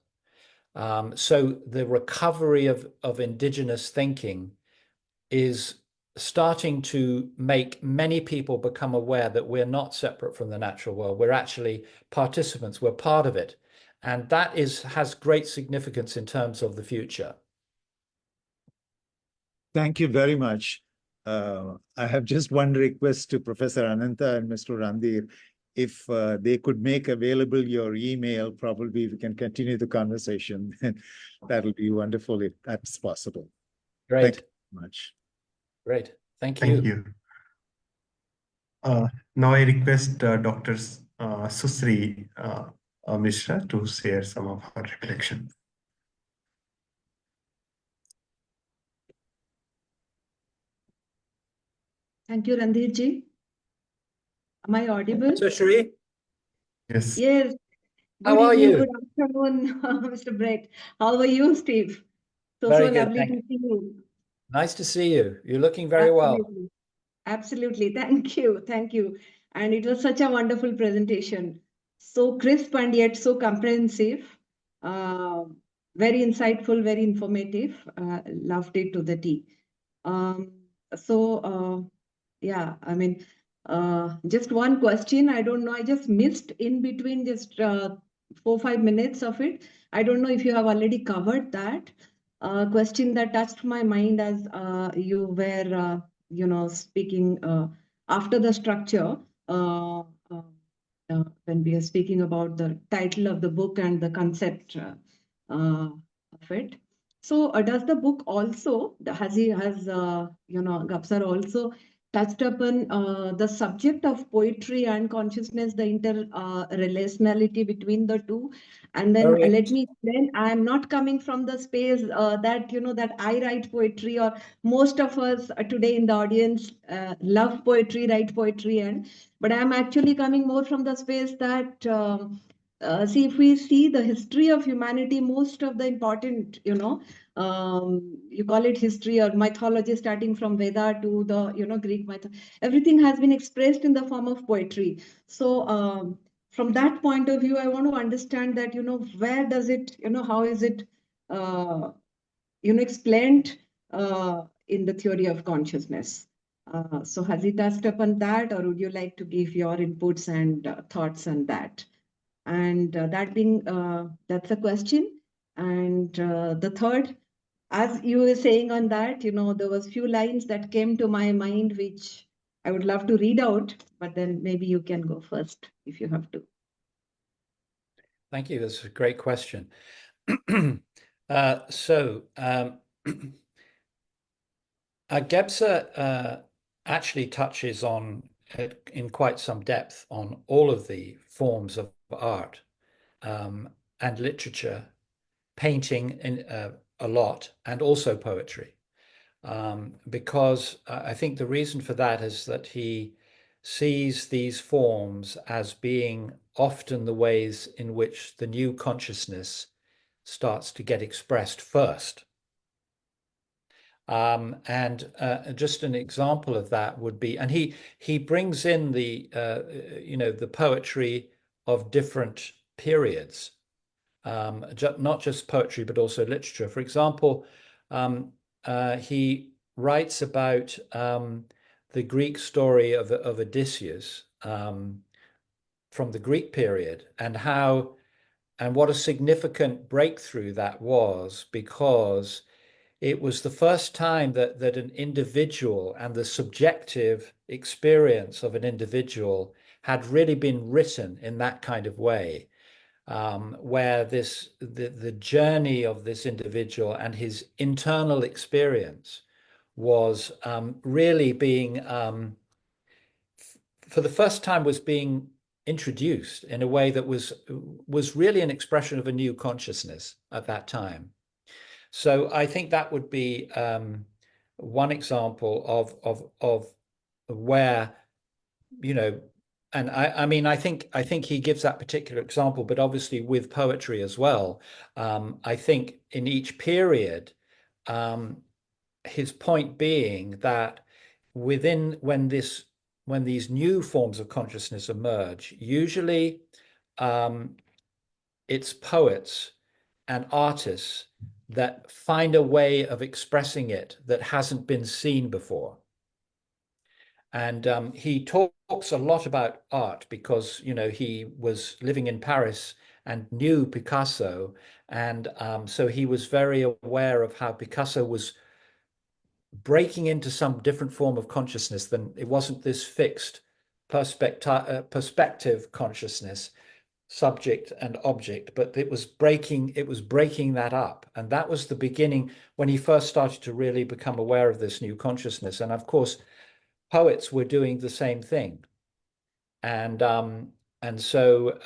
S1: So the recovery of indigenous thinking is starting to make many people become aware that we're not separate from the natural world. We're actually participants. We're part of it. And that has great significance in terms of the future.
S4: Thank you very much. I have just one request to Professor Ananta and Mr. Randhir. If they could make available your email, probably we can continue the conversation. That'll be wonderful if that's possible.
S1: Great.
S4: Thank you very much.
S1: Great. Thank you.
S3: Thank you. Now I request Dr. Susri Mishra to share some of her reflections.
S5: Thank you, Randhir ji. Am I audible?
S1: Shri?
S3: Yes.
S5: Yes.
S1: How
S5: Good
S1: are
S5: evening,
S1: you?
S5: good afternoon, Mr. Brett. How are you, Steve?
S1: Very
S5: So
S1: good,
S5: lovely
S1: thank
S5: to
S1: you.
S5: see you.
S1: Nice to see you. You're looking very well.
S5: Absolutely. Absolutely. Thank you. Thank you. And it was such a wonderful presentation. So crisp and yet so comprehensive. Very insightful, very informative. Loved it to the T. Yeah, I mean, just one question. I don't know. I just missed in between just 4-5 minutes of it. I don't know if you have already covered that. Question that touched my mind as you were, speaking after the structure. When we are speaking about the title of the book and the concept of it. So does the book also, Gebser also touched upon the subject of poetry and consciousness, the interrelationality between the two? And then let me explain, I am not coming from the space that I write poetry, or most of us today in the audience love poetry, write poetry, but I am actually coming more from the space that see, if we see the history of humanity, most of the important, you call it history or mythology, starting from Veda to the, Greek myth, everything has been expressed in the form of poetry. So from that point of view, I want to understand that, where does it, how is it, explained in the theory of consciousness? So has he touched upon that, or would you like to give your inputs and thoughts on that? And that being, that's a question. And the third, as you were saying on that, there was few lines that came to my mind, which I would love to read out, but then maybe you can go first if you have to.
S1: Thank you. That's a great question. Gebser actually touches on, in quite some depth, on all of the forms of art and literature, painting a lot, and also poetry. Because I think the reason for that is that he sees these forms as being often the ways in which the new consciousness starts to get expressed first. And just an example of that would be, and he brings in the the poetry of different periods, not just poetry but also literature. For example, he writes about the Greek story of Odysseus from the Greek period, and what a significant breakthrough that was, because it was the first time that an individual and the subjective experience of an individual had really been written in that kind of way, where the journey of this individual and his internal experience was really being, for the first time, was being introduced in a way that was really an expression of a new consciousness at that time. So I think that would be one example of where, and I mean, I think he gives that particular example, but obviously with poetry as well. I think in each period, his point being that when these new forms of consciousness emerge, usually it's poets and artists that find a way of expressing it that hasn't been seen before. And he talks a lot about art because, he was living in Paris and knew Picasso. And so he was very aware of how Picasso was breaking into some different form of consciousness. Than it wasn't this fixed perspective consciousness, subject and object, but it was breaking that up. And that was the beginning when he first started to really become aware of this new consciousness. And of course, poets were doing the same thing. And so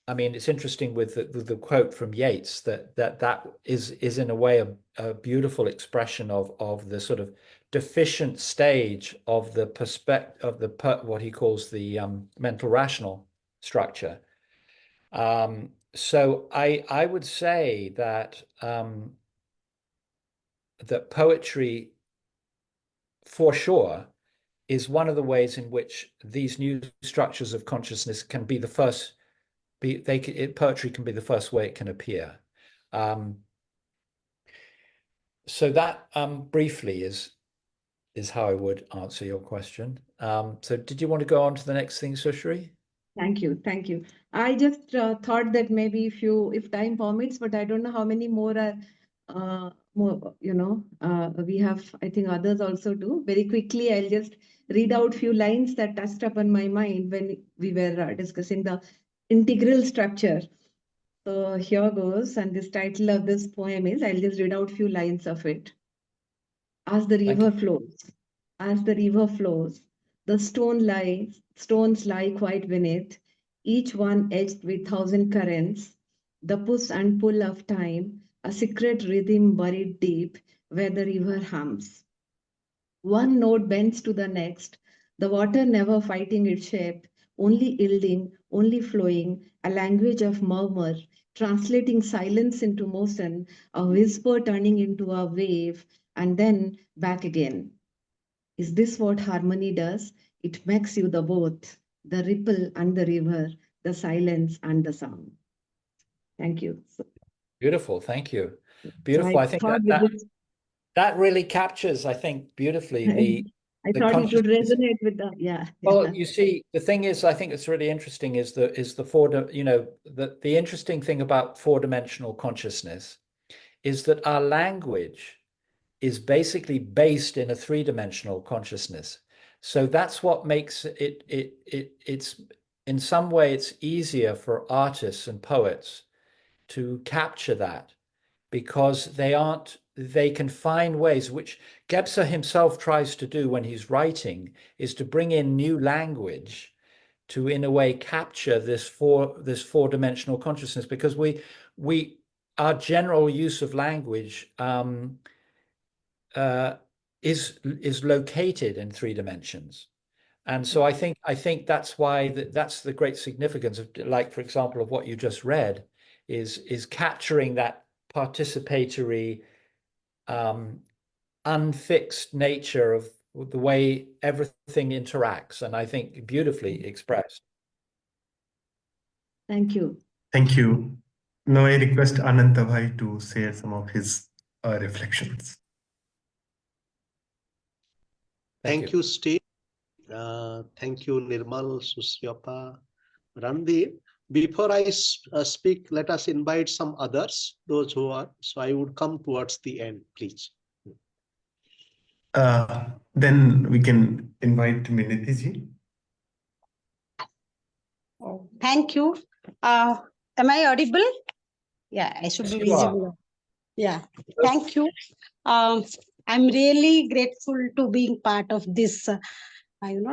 S1: I mean, it's interesting with the quote from Yeats that is in a way a beautiful expression of the sort of deficient stage of the what he calls the mental rational structure. So I would say that that poetry, for sure, is one of the ways in which these new structures of consciousness can be the first. Poetry can be the first way it can appear. So that briefly is how I would answer your question. So did you want to go on to the next thing, Sushri?
S5: Thank you. I just thought that maybe if time permits, but I don't know how many more are more. We have, I think, others also do. Very quickly, I'll just read out few lines that touched upon my mind when we were discussing the integral structure. So here goes, and this title of this poem is, I'll just read out few lines of it. As the river flows, the stones lie quite beneath, each one edged with thousand currents, the push and pull of time, a secret rhythm buried deep where the river hums. One note bends to the next, the water never fighting its shape, only yielding, only flowing, a language of murmur, translating silence into motion, a whisper turning into a wave, and then back again. Is this what harmony does? It makes you the both, the ripple and the river, the silence and the sound. Thank you.
S1: Beautiful, thank you. Beautiful.
S5: So
S1: I think that really captures, I think, beautifully
S5: I thought it would resonate with the, yeah.
S1: Well, you see, the thing is, I think it's really interesting is the interesting thing about four-dimensional consciousness is that our language is basically based in a three-dimensional consciousness. So that's what makes it's in some way it's easier for artists and poets to capture that, because they can find ways, which Gebser himself tries to do when he's writing, is to bring in new language to, in a way, capture this four-dimensional consciousness, because our general use of language is located in three dimensions. And so I think that's why that's the great significance of, like, for example, of what you just read, is capturing that participatory, unfixed nature of the way everything interacts, and I think beautifully expressed.
S5: Thank you.
S3: Thank you. Now I request Ananta Bhai to share some of his reflections.
S6: Thank you, Steve. Thank you, Nirmal, Susyapa, Randhir. Before I speak, let us invite some others, those who are. So I would come towards the end, please.
S3: Then we can invite Minati ji.
S2: Thank you. Am I audible? Yeah, I should
S1: Yes,
S2: be
S1: you are.
S2: visible. Yeah, thank you. I'm really grateful to being part of this,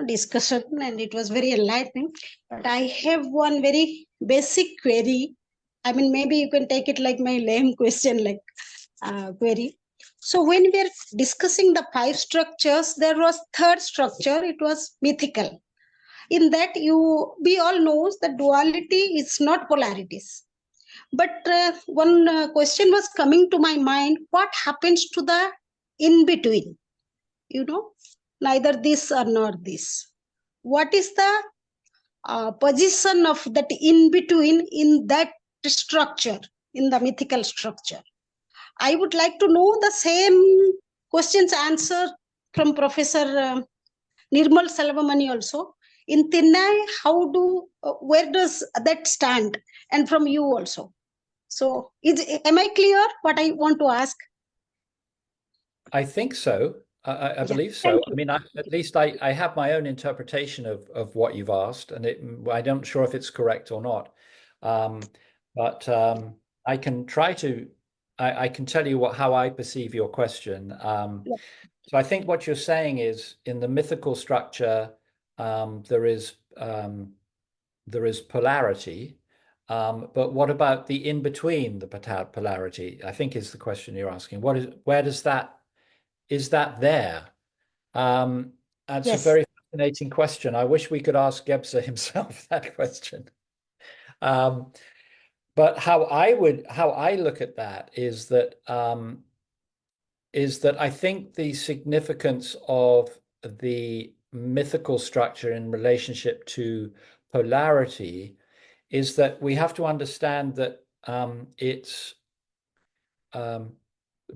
S2: discussion, and it was very enlightening. But I have one very basic query. I mean, maybe you can take it like my lame question, like query. So when we are discussing the 5 structures, there was third structure. It was mythical. In that, we all know that duality is not polarities. But one question was coming to my mind: what happens to the in between? Neither this or not this. What is the position of that in between in that structure, in the mythical structure? I would like to know the same questions answer from Professor Nirmal Salvamani also. In Chennai, where does that stand? And from you also. So, am I clear what I want to ask?
S1: I think so. I believe so. I mean, at least I have my own interpretation of what you've asked, and I'm not sure if it's correct or not. But I can try to. I can tell you how I perceive your question. So I think what you're saying is, in the mythical structure, there is polarity. But what about the in between the polarity? I think is the question you're asking. Where does that? Is that there? That's a very fascinating question. I wish we could ask Gebser himself that question. But how I look at that is that I think the significance of the mythical structure in relationship to polarity is that we have to understand that it's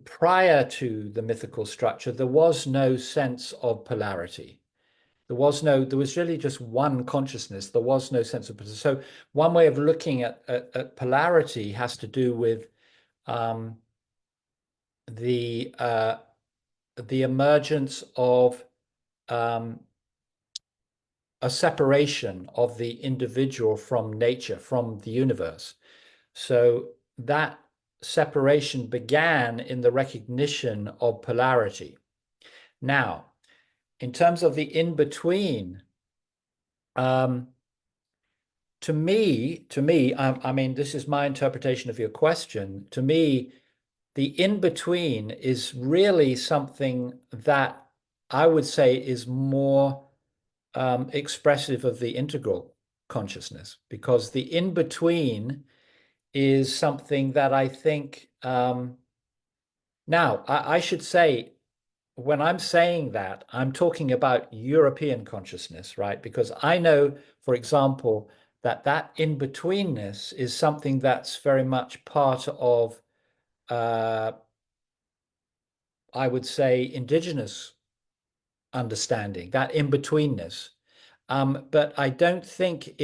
S1: prior to the mythical structure, there was no sense of polarity. There was really just one consciousness. There was no sense of polarity. So one way of looking at polarity has to do with the emergence of a separation of the individual from nature, from the universe. So that separation began in the recognition of polarity. Now, in terms of the in-between, to me, I mean, this is my interpretation of your question. To me, the in-between is really something that I would say is more expressive of the integral consciousness, because the in-between is something that I think, now I should say, when I'm saying that, I'm talking about European consciousness, right? Because I know, for example, that in-betweenness is something that's very much part of, I would say, indigenous understanding, that in-betweenness. But I don't think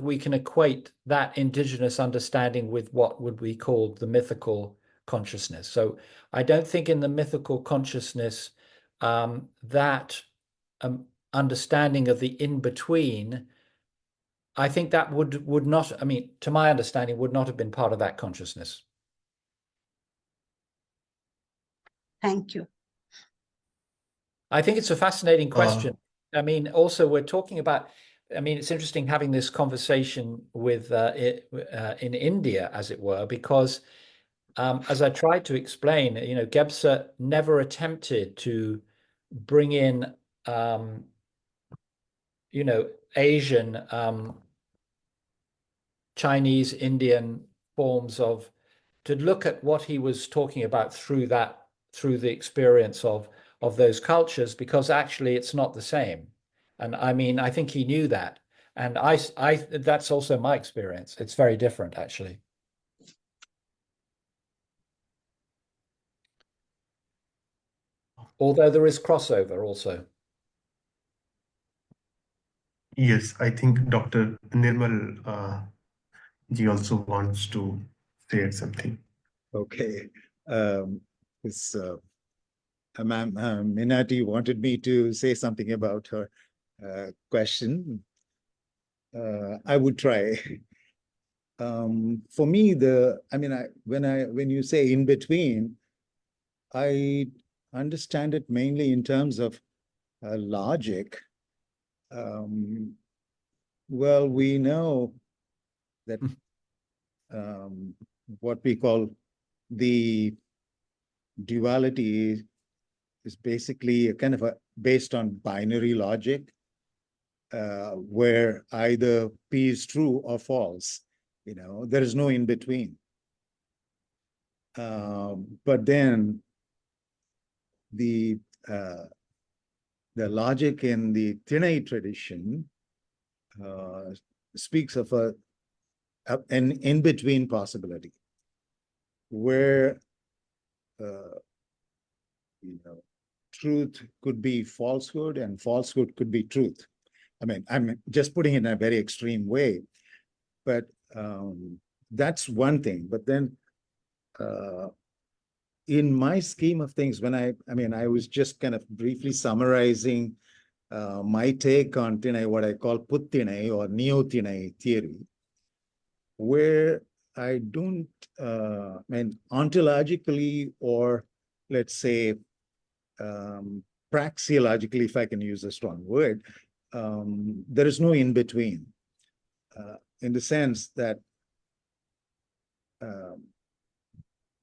S1: we can equate that indigenous understanding with what would we call the mythical consciousness. So I don't think in the mythical consciousness that understanding of the in-between, I think that would not, I mean, to my understanding, would not have been part of that consciousness.
S2: Thank you.
S1: I think it's a fascinating question. I mean, also we're talking about, I mean, it's interesting having this conversation with in India, as it were, because as I tried to explain, Gebser never attempted to bring in you know, Asian, Chinese, Indian forms of, to look at what he was talking about through the experience of those cultures, because actually it's not the same. And I mean, I think he knew that. And that's also my experience. It's very different, actually. Although there is crossover also.
S3: Yes, I think Dr. Nirmal ji also wants to say something.
S4: Okay. This Ma'am Minati wanted me to say something about her question. I would try. For me, when you say in between, I understand it mainly in terms of logic. Well, we know that what we call the duality is basically a kind of based on binary logic, where either P is true or false. You know, there is no in between. But then the logic in the Chennai tradition speaks of an in-between possibility, where truth could be falsehood and falsehood could be truth. I mean, I'm just putting it in a very extreme way, but that's one thing. But then in my scheme of things, when I was just kind of briefly summarizing my take on Chennai, what I call Put Chennai or Neo Chennai theory, where I don't, ontologically, or let's say praxeologically, if I can use a strong word, there is no in between, in the sense that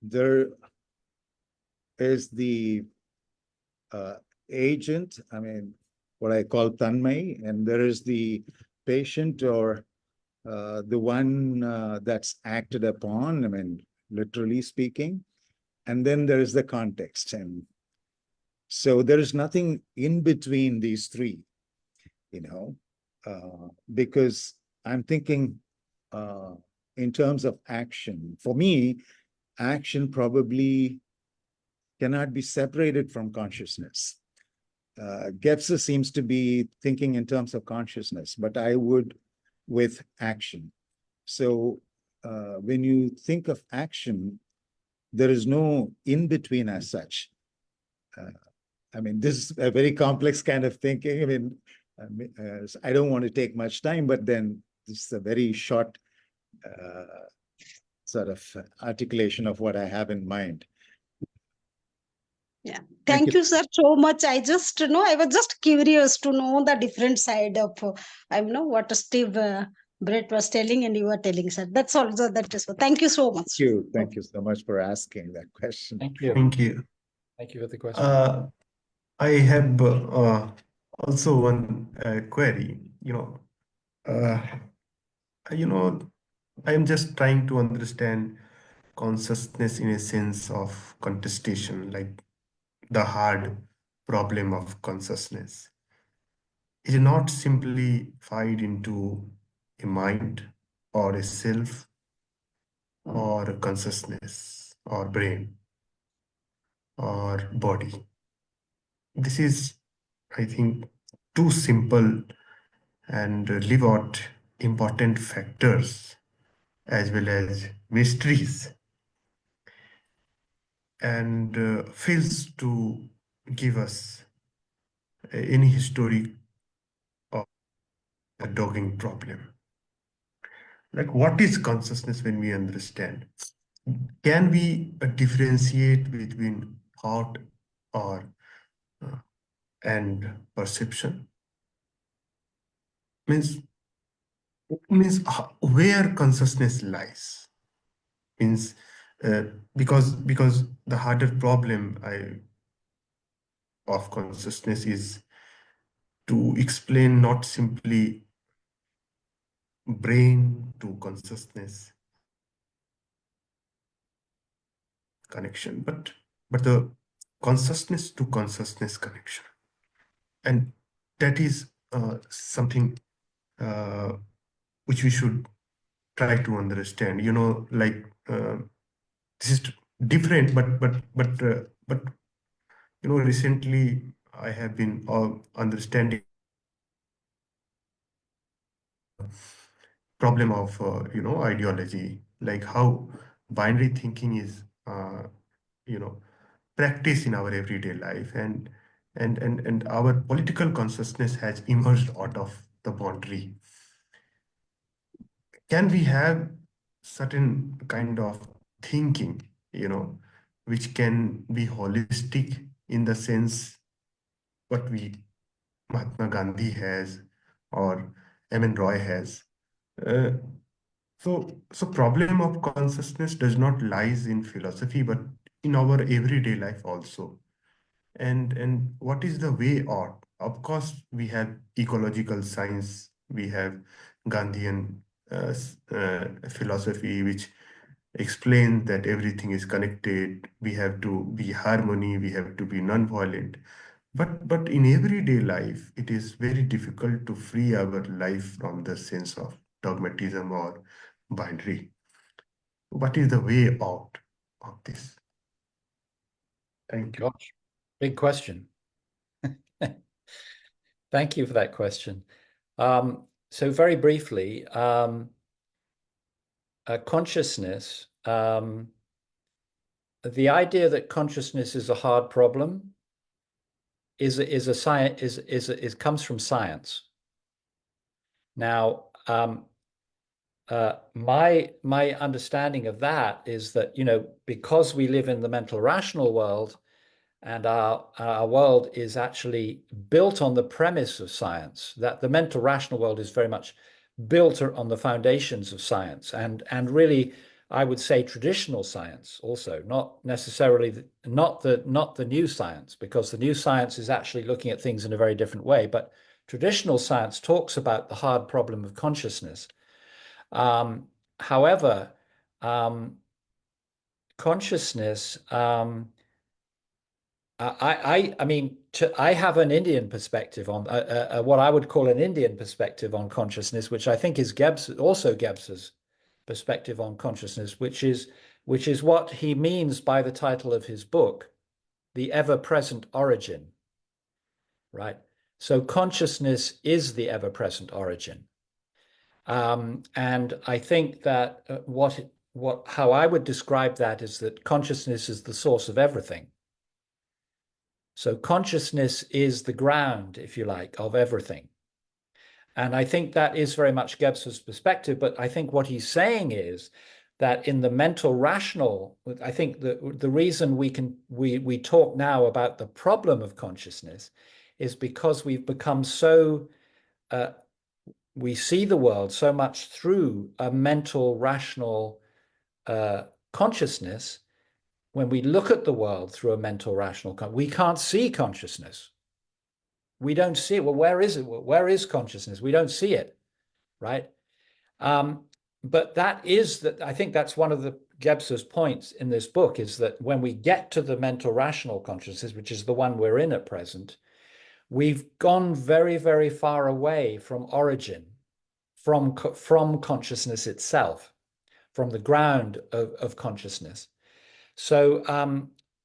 S4: there is the agent, what I call Tanmay, and there is the patient, or the one that's acted upon, literally speaking, and then there is the context. And so there is nothing in between these three, because I'm thinking in terms of action. For me, action probably cannot be separated from consciousness. Gebser seems to be thinking in terms of consciousness, but I would with action. So when you think of action, there is no in between as such. This is a very complex kind of thinking. I don't want to take much time, but then this is a very short sort of articulation of what I have in mind.
S2: Yeah, thank you, sir, so much. I was just curious to know the different side of, what Steve Brett was telling and you were telling, sir. That's all. So that is. Thank you so much.
S4: Thank you so much for asking that question.
S1: Thank you.
S3: Thank you.
S1: Thank you for the question.
S3: I have also one query. I am just trying to understand consciousness in a sense of contestation, like the hard problem of consciousness. It is not simply fied into a mind or a self or a consciousness or brain or body. This is, I think, too simple and leave out important factors as well as mysteries, and fails to give us any history of a dogging problem. Like, what is consciousness when we understand? Can we differentiate between thought or and perception? Means where consciousness lies. Means because the harder problem of consciousness is to explain not simply brain to consciousness connection, but the consciousness to consciousness connection. And that is something which we should try to understand. Like this is different, but recently I have been understanding problem of ideology, like how binary thinking is practiced in our everyday life, and our political consciousness has emerged out of the boundary. Can we have certain kind of thinking, which can be holistic in the sense what we Mahatma Gandhi has or M.N. Roy has? Uh, so problem of consciousness does not lies in philosophy, but in our everyday life also. And what is the way out? Of course, we have ecological science, we have Gandhian philosophy, which explains that everything is connected. We have to be harmony, we have to be non-violent. But in everyday life, it is very difficult to free our life from the sense of dogmatism or binary. What is the way out of this? Thank you.
S1: Gosh, big question. Thank you for that question. So very briefly, consciousness, the idea that consciousness is a hard problem comes from science. Now, my understanding of that is that, because we live in the mental rational world, and our world is actually built on the premise of science, that the mental rational world is very much built on the foundations of science, and really, I would say, traditional science also, not necessarily not the new science, because the new science is actually looking at things in a very different way. But traditional science talks about the hard problem of consciousness. However, consciousness, I mean, I have an Indian perspective on what I would call an Indian perspective on consciousness, which I think is Gebser's perspective on consciousness, which is what he means by the title of his book, The Ever-Present Origin, right? So consciousness is the ever-present origin. And I think that how I would describe that is that consciousness is the source of everything. So consciousness is the ground, if you like, of everything. And I think that is very much Gebser's perspective, but I think what he's saying is that in the mental rational, I think the reason we talk now about the problem of consciousness is because we've become so, we see the world so much through a mental rational consciousness. When we look at the world through a mental rational, we can't see consciousness. We don't see it. Well, where is it? Where is consciousness? We don't see it, right? But I think that's one of the Gebser's points in this book, is that when we get to the mental rational consciousness, which is the one we're in at present, we've gone very, very far away from origin, from consciousness itself, from the ground of consciousness. So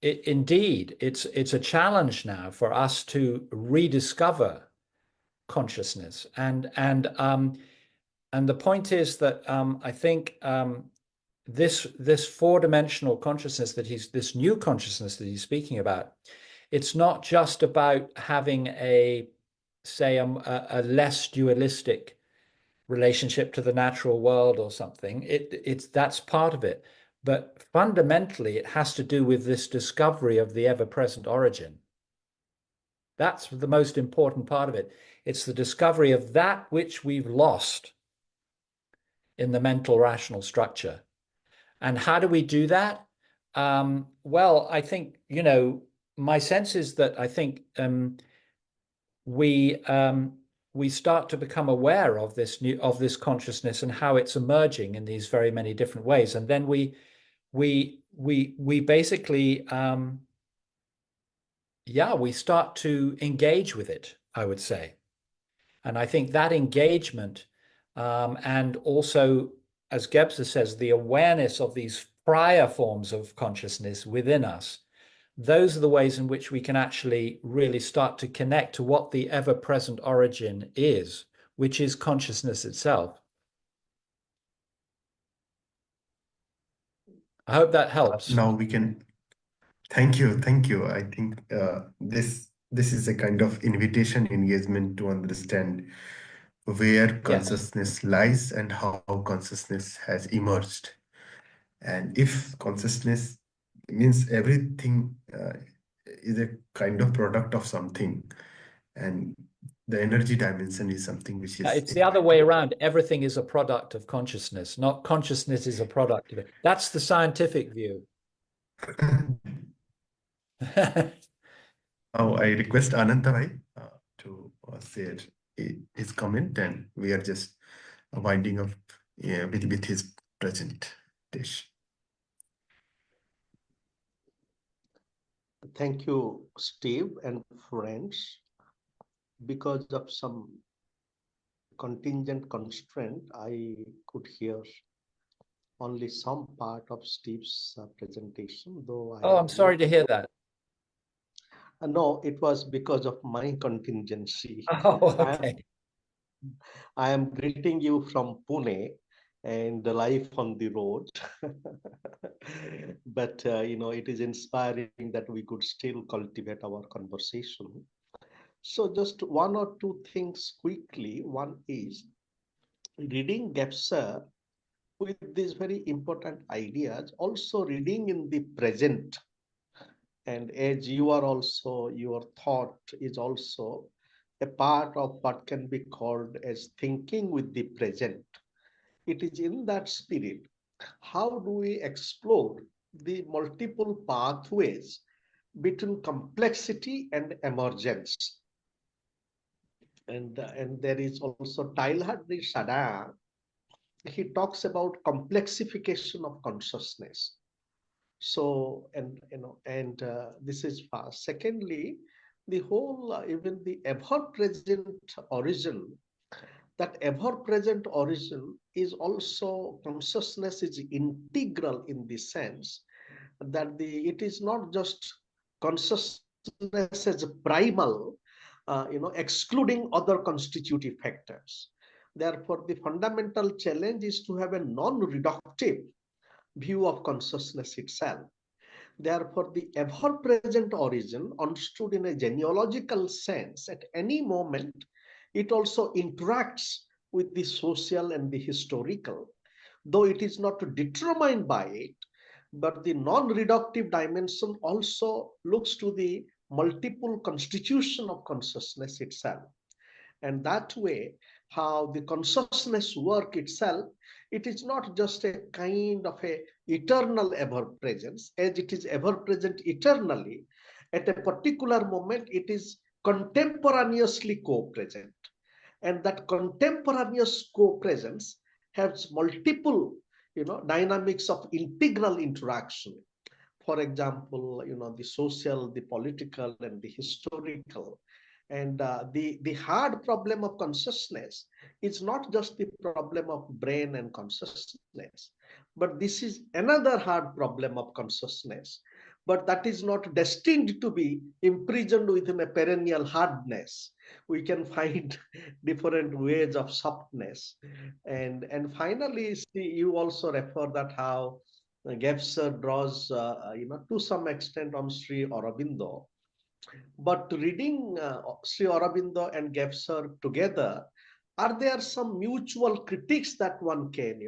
S1: indeed, it's a challenge now for us to rediscover consciousness, and the point is that I think this four-dimensional consciousness this new consciousness that he's speaking about, it's not just about having a less dualistic relationship to the natural world or something. That's part of it. But fundamentally, it has to do with this discovery of the ever-present origin. That's the most important part of it. It's the discovery of that which we've lost in the mental rational structure. And how do we do that? Well, I think, my sense is that I think we start to become aware of this consciousness and how it's emerging in these very many different ways, and then we basically we start to engage with it, I would say. And I think that engagement, and also, as Gebser says, the awareness of these prior forms of consciousness within us, those are the ways in which we can actually really start to connect to what the ever-present origin is, which is consciousness itself. I hope that helps.
S3: Now we can. Thank you. I think this is a kind of invitation engagement to understand where consciousness lies and how consciousness has emerged. And if consciousness means everything is a kind of product of something, and the energy dimension is something which is...
S1: It's the other way around. Everything is a product of consciousness, not consciousness is a product of it. That's the scientific view.
S3: Now I request Ananta to say his comment, and we are just winding up with his presentation.
S6: Thank you, Steve and friends. Because of some contingent constraint, I could hear only some part of Steve's presentation, though.
S1: I'm sorry to hear that.
S6: No, it was because of my contingency.
S1: Oh, okay.
S6: I am greeting you from Pune and the life on the road. But, it is inspiring that we could still cultivate our conversation. So just one or two things quickly. One is reading Gebser with these very important ideas, also reading in the present. And as you are also, your thought is also a part of what can be called as thinking with the present. It is in that spirit. How do we explore the multiple pathways between complexity and emergence? And there is also Teilhard Sada. He talks about complexification of consciousness. So, this is first. Secondly, the whole, even the ever-present origin, that ever-present origin is also, consciousness is integral in the sense that it is not just consciousness as a primal, excluding other constitutive factors. Therefore, the fundamental challenge is to have a non-reductive view of consciousness itself. Therefore, the ever-present origin, understood in a genealogical sense, at any moment, it also interacts with the social and the historical, though it is not determined by it, but the non-reductive dimension also looks to the multiple constitution of consciousness itself. And that way, how the consciousness work itself, it is not just a kind of a eternal ever-presence, as it is ever-present eternally. At a particular moment, it is contemporaneously co-present. And that contemporaneous co-presence has multiple, dynamics of integral interaction. For example, the social, the political, and the historical. And the hard problem of consciousness is not just the problem of brain and consciousness, but this is another hard problem of consciousness. But that is not destined to be imprisoned within a perennial hardness. We can find different ways of softness. And finally, you also refer that how Gebser draws, to some extent on Sri Aurobindo. But reading Sri Aurobindo and Gebser together, are there some mutual critiques that one can,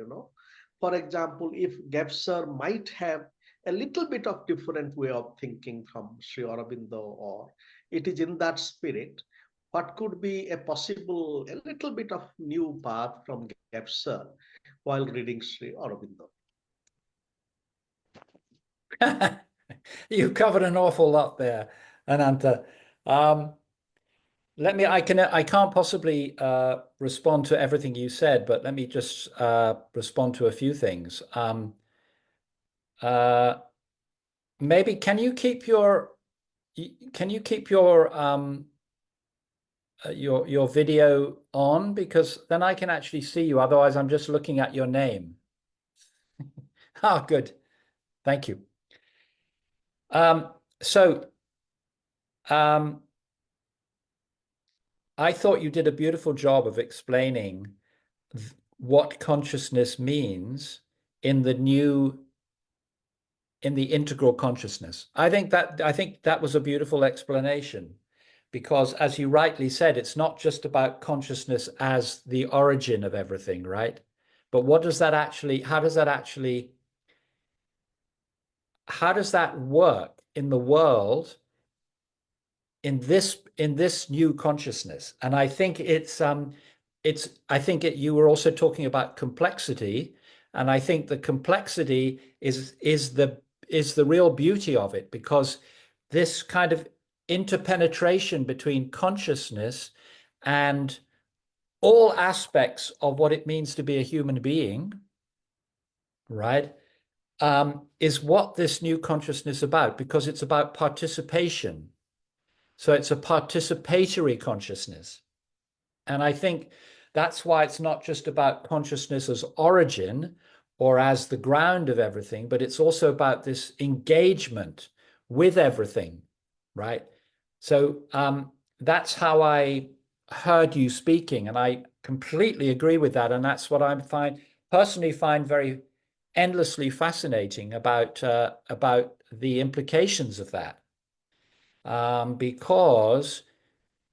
S6: For example, if Gebser might have a little bit of different way of thinking from Sri Aurobindo, or it is in that spirit, what could be a possible, a little bit of new path from Gebser while reading Sri Aurobindo?
S1: You covered an awful lot there, Ananta. I can't possibly respond to everything you said, but let me just respond to a few things. Maybe can you keep your your video on, because then I can actually see you. Otherwise, I'm just looking at your name. Ah, good. Thank you. So I thought you did a beautiful job of explaining what consciousness means in the integral consciousness. I think that was a beautiful explanation, because as you rightly said, it's not just about consciousness as the origin of everything, right? But how does that work in the world in this new consciousness? And I think you were also talking about complexity, and I think the complexity is the real beauty of it, because this kind of interpenetration between consciousness and all aspects of what it means to be a human being, right, is what this new consciousness is about, because it's about participation. So it's a participatory consciousness. And I think that's why it's not just about consciousness as origin or as the ground of everything, but it's also about this engagement with everything, right? So that's how I heard you speaking, and I completely agree with that. And that's what I personally find very endlessly fascinating about the implications of that. Because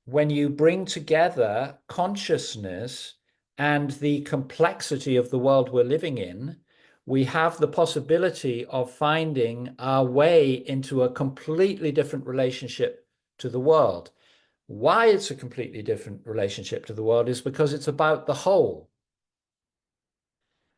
S1: when you bring together consciousness and the complexity of the world we're living in, we have the possibility of finding our way into a completely different relationship to the world. Why it's a completely different relationship to the world is because it's about the whole.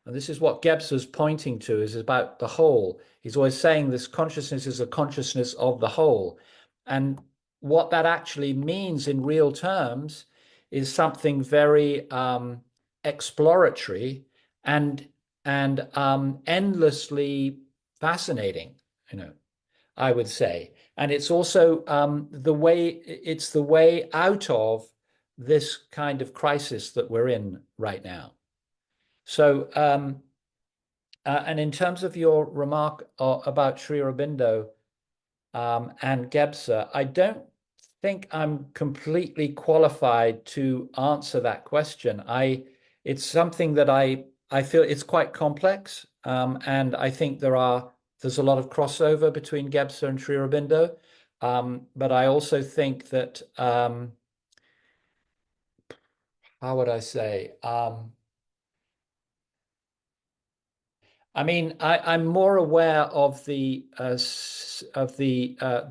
S1: And this is what Gebser's pointing to, is about the whole. He's always saying this consciousness is a consciousness of the whole. And what that actually means in real terms is something very exploratory and endlessly fascinating, I would say. And it's also the way out of this kind of crisis that we're in right now. So, and in terms of your remark about Sri Aurobindo and Gebser, I don't think I'm completely qualified to answer that question. It's something that I feel it's quite complex, and I think there's a lot of crossover between Gebser and Sri Aurobindo, but I also think that how would I say? I'm more aware of the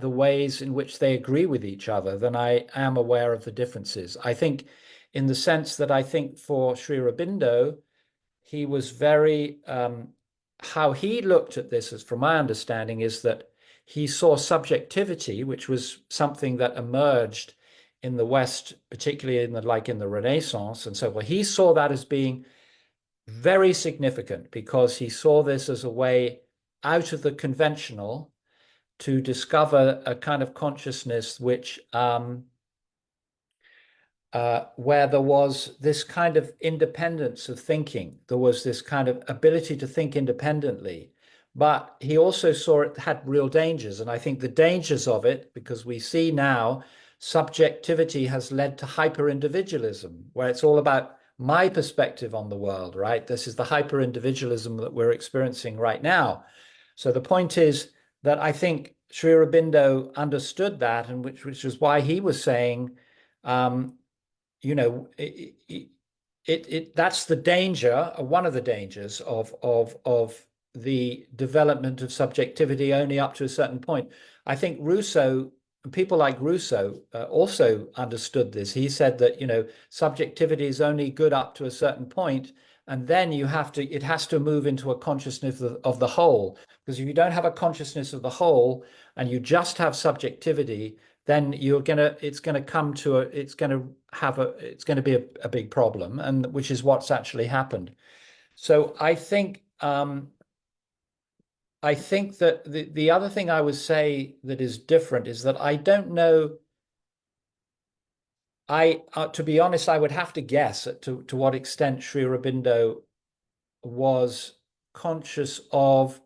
S1: ways in which they agree with each other than I am aware of the differences. I think, in the sense that I think for Sri Aurobindo, he was very how he looked at this, as from my understanding, is that he saw subjectivity, which was something that emerged in the West, particularly in the Renaissance, and so forth. He saw that as being very significant, because he saw this as a way out of the conventional to discover a kind of consciousness which where there was this kind of independence of thinking. There was this kind of ability to think independently, but he also saw it had real dangers. And I think the dangers of it, because we see now subjectivity has led to hyper-individualism, where it's all about my perspective on the world, right? This is the hyper-individualism that we're experiencing right now. So the point is that I think Sri Aurobindo understood that, and which is why he was saying, that's the danger, one of the dangers of the development of subjectivity only up to a certain point. I think Rousseau, people like Rousseau, also understood this. He said that subjectivity is only good up to a certain point, and then it has to move into a consciousness of the whole. Because if you don't have a consciousness of the whole and you just have subjectivity, then it's going to be a big problem, and which is what's actually happened. So I think that the other thing I would say that is different is that I don't know. To be honest, I would have to guess to what extent Sri Aurobindo was conscious of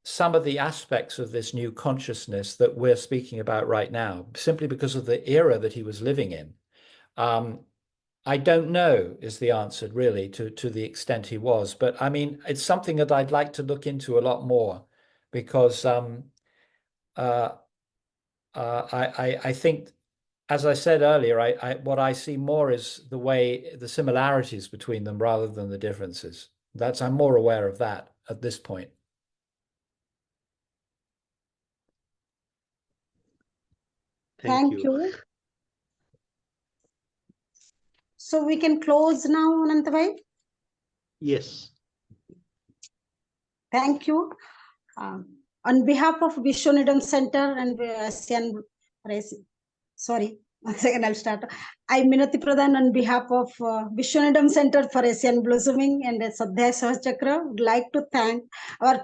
S1: some of the aspects of this new consciousness that we're speaking about right now, simply because of the era that he was living in. I don't know is the answer, really, to the extent he was. But I mean, it's something that I'd like to look into a lot more, because I think, as I said earlier, what I see more is the similarities between them rather than the differences. I'm more aware of that at this point.
S2: Thank you. So we can close now, Ananta.
S6: Yes.
S2: Thank you. On behalf of Vishwaneedam Center and ASEAN, sorry, one second, I'll start. I'm Minati Pradhan on behalf of Vishwaneedam Center for ASEAN Blossoming and Sadhya Sahachakra. Would like to thank our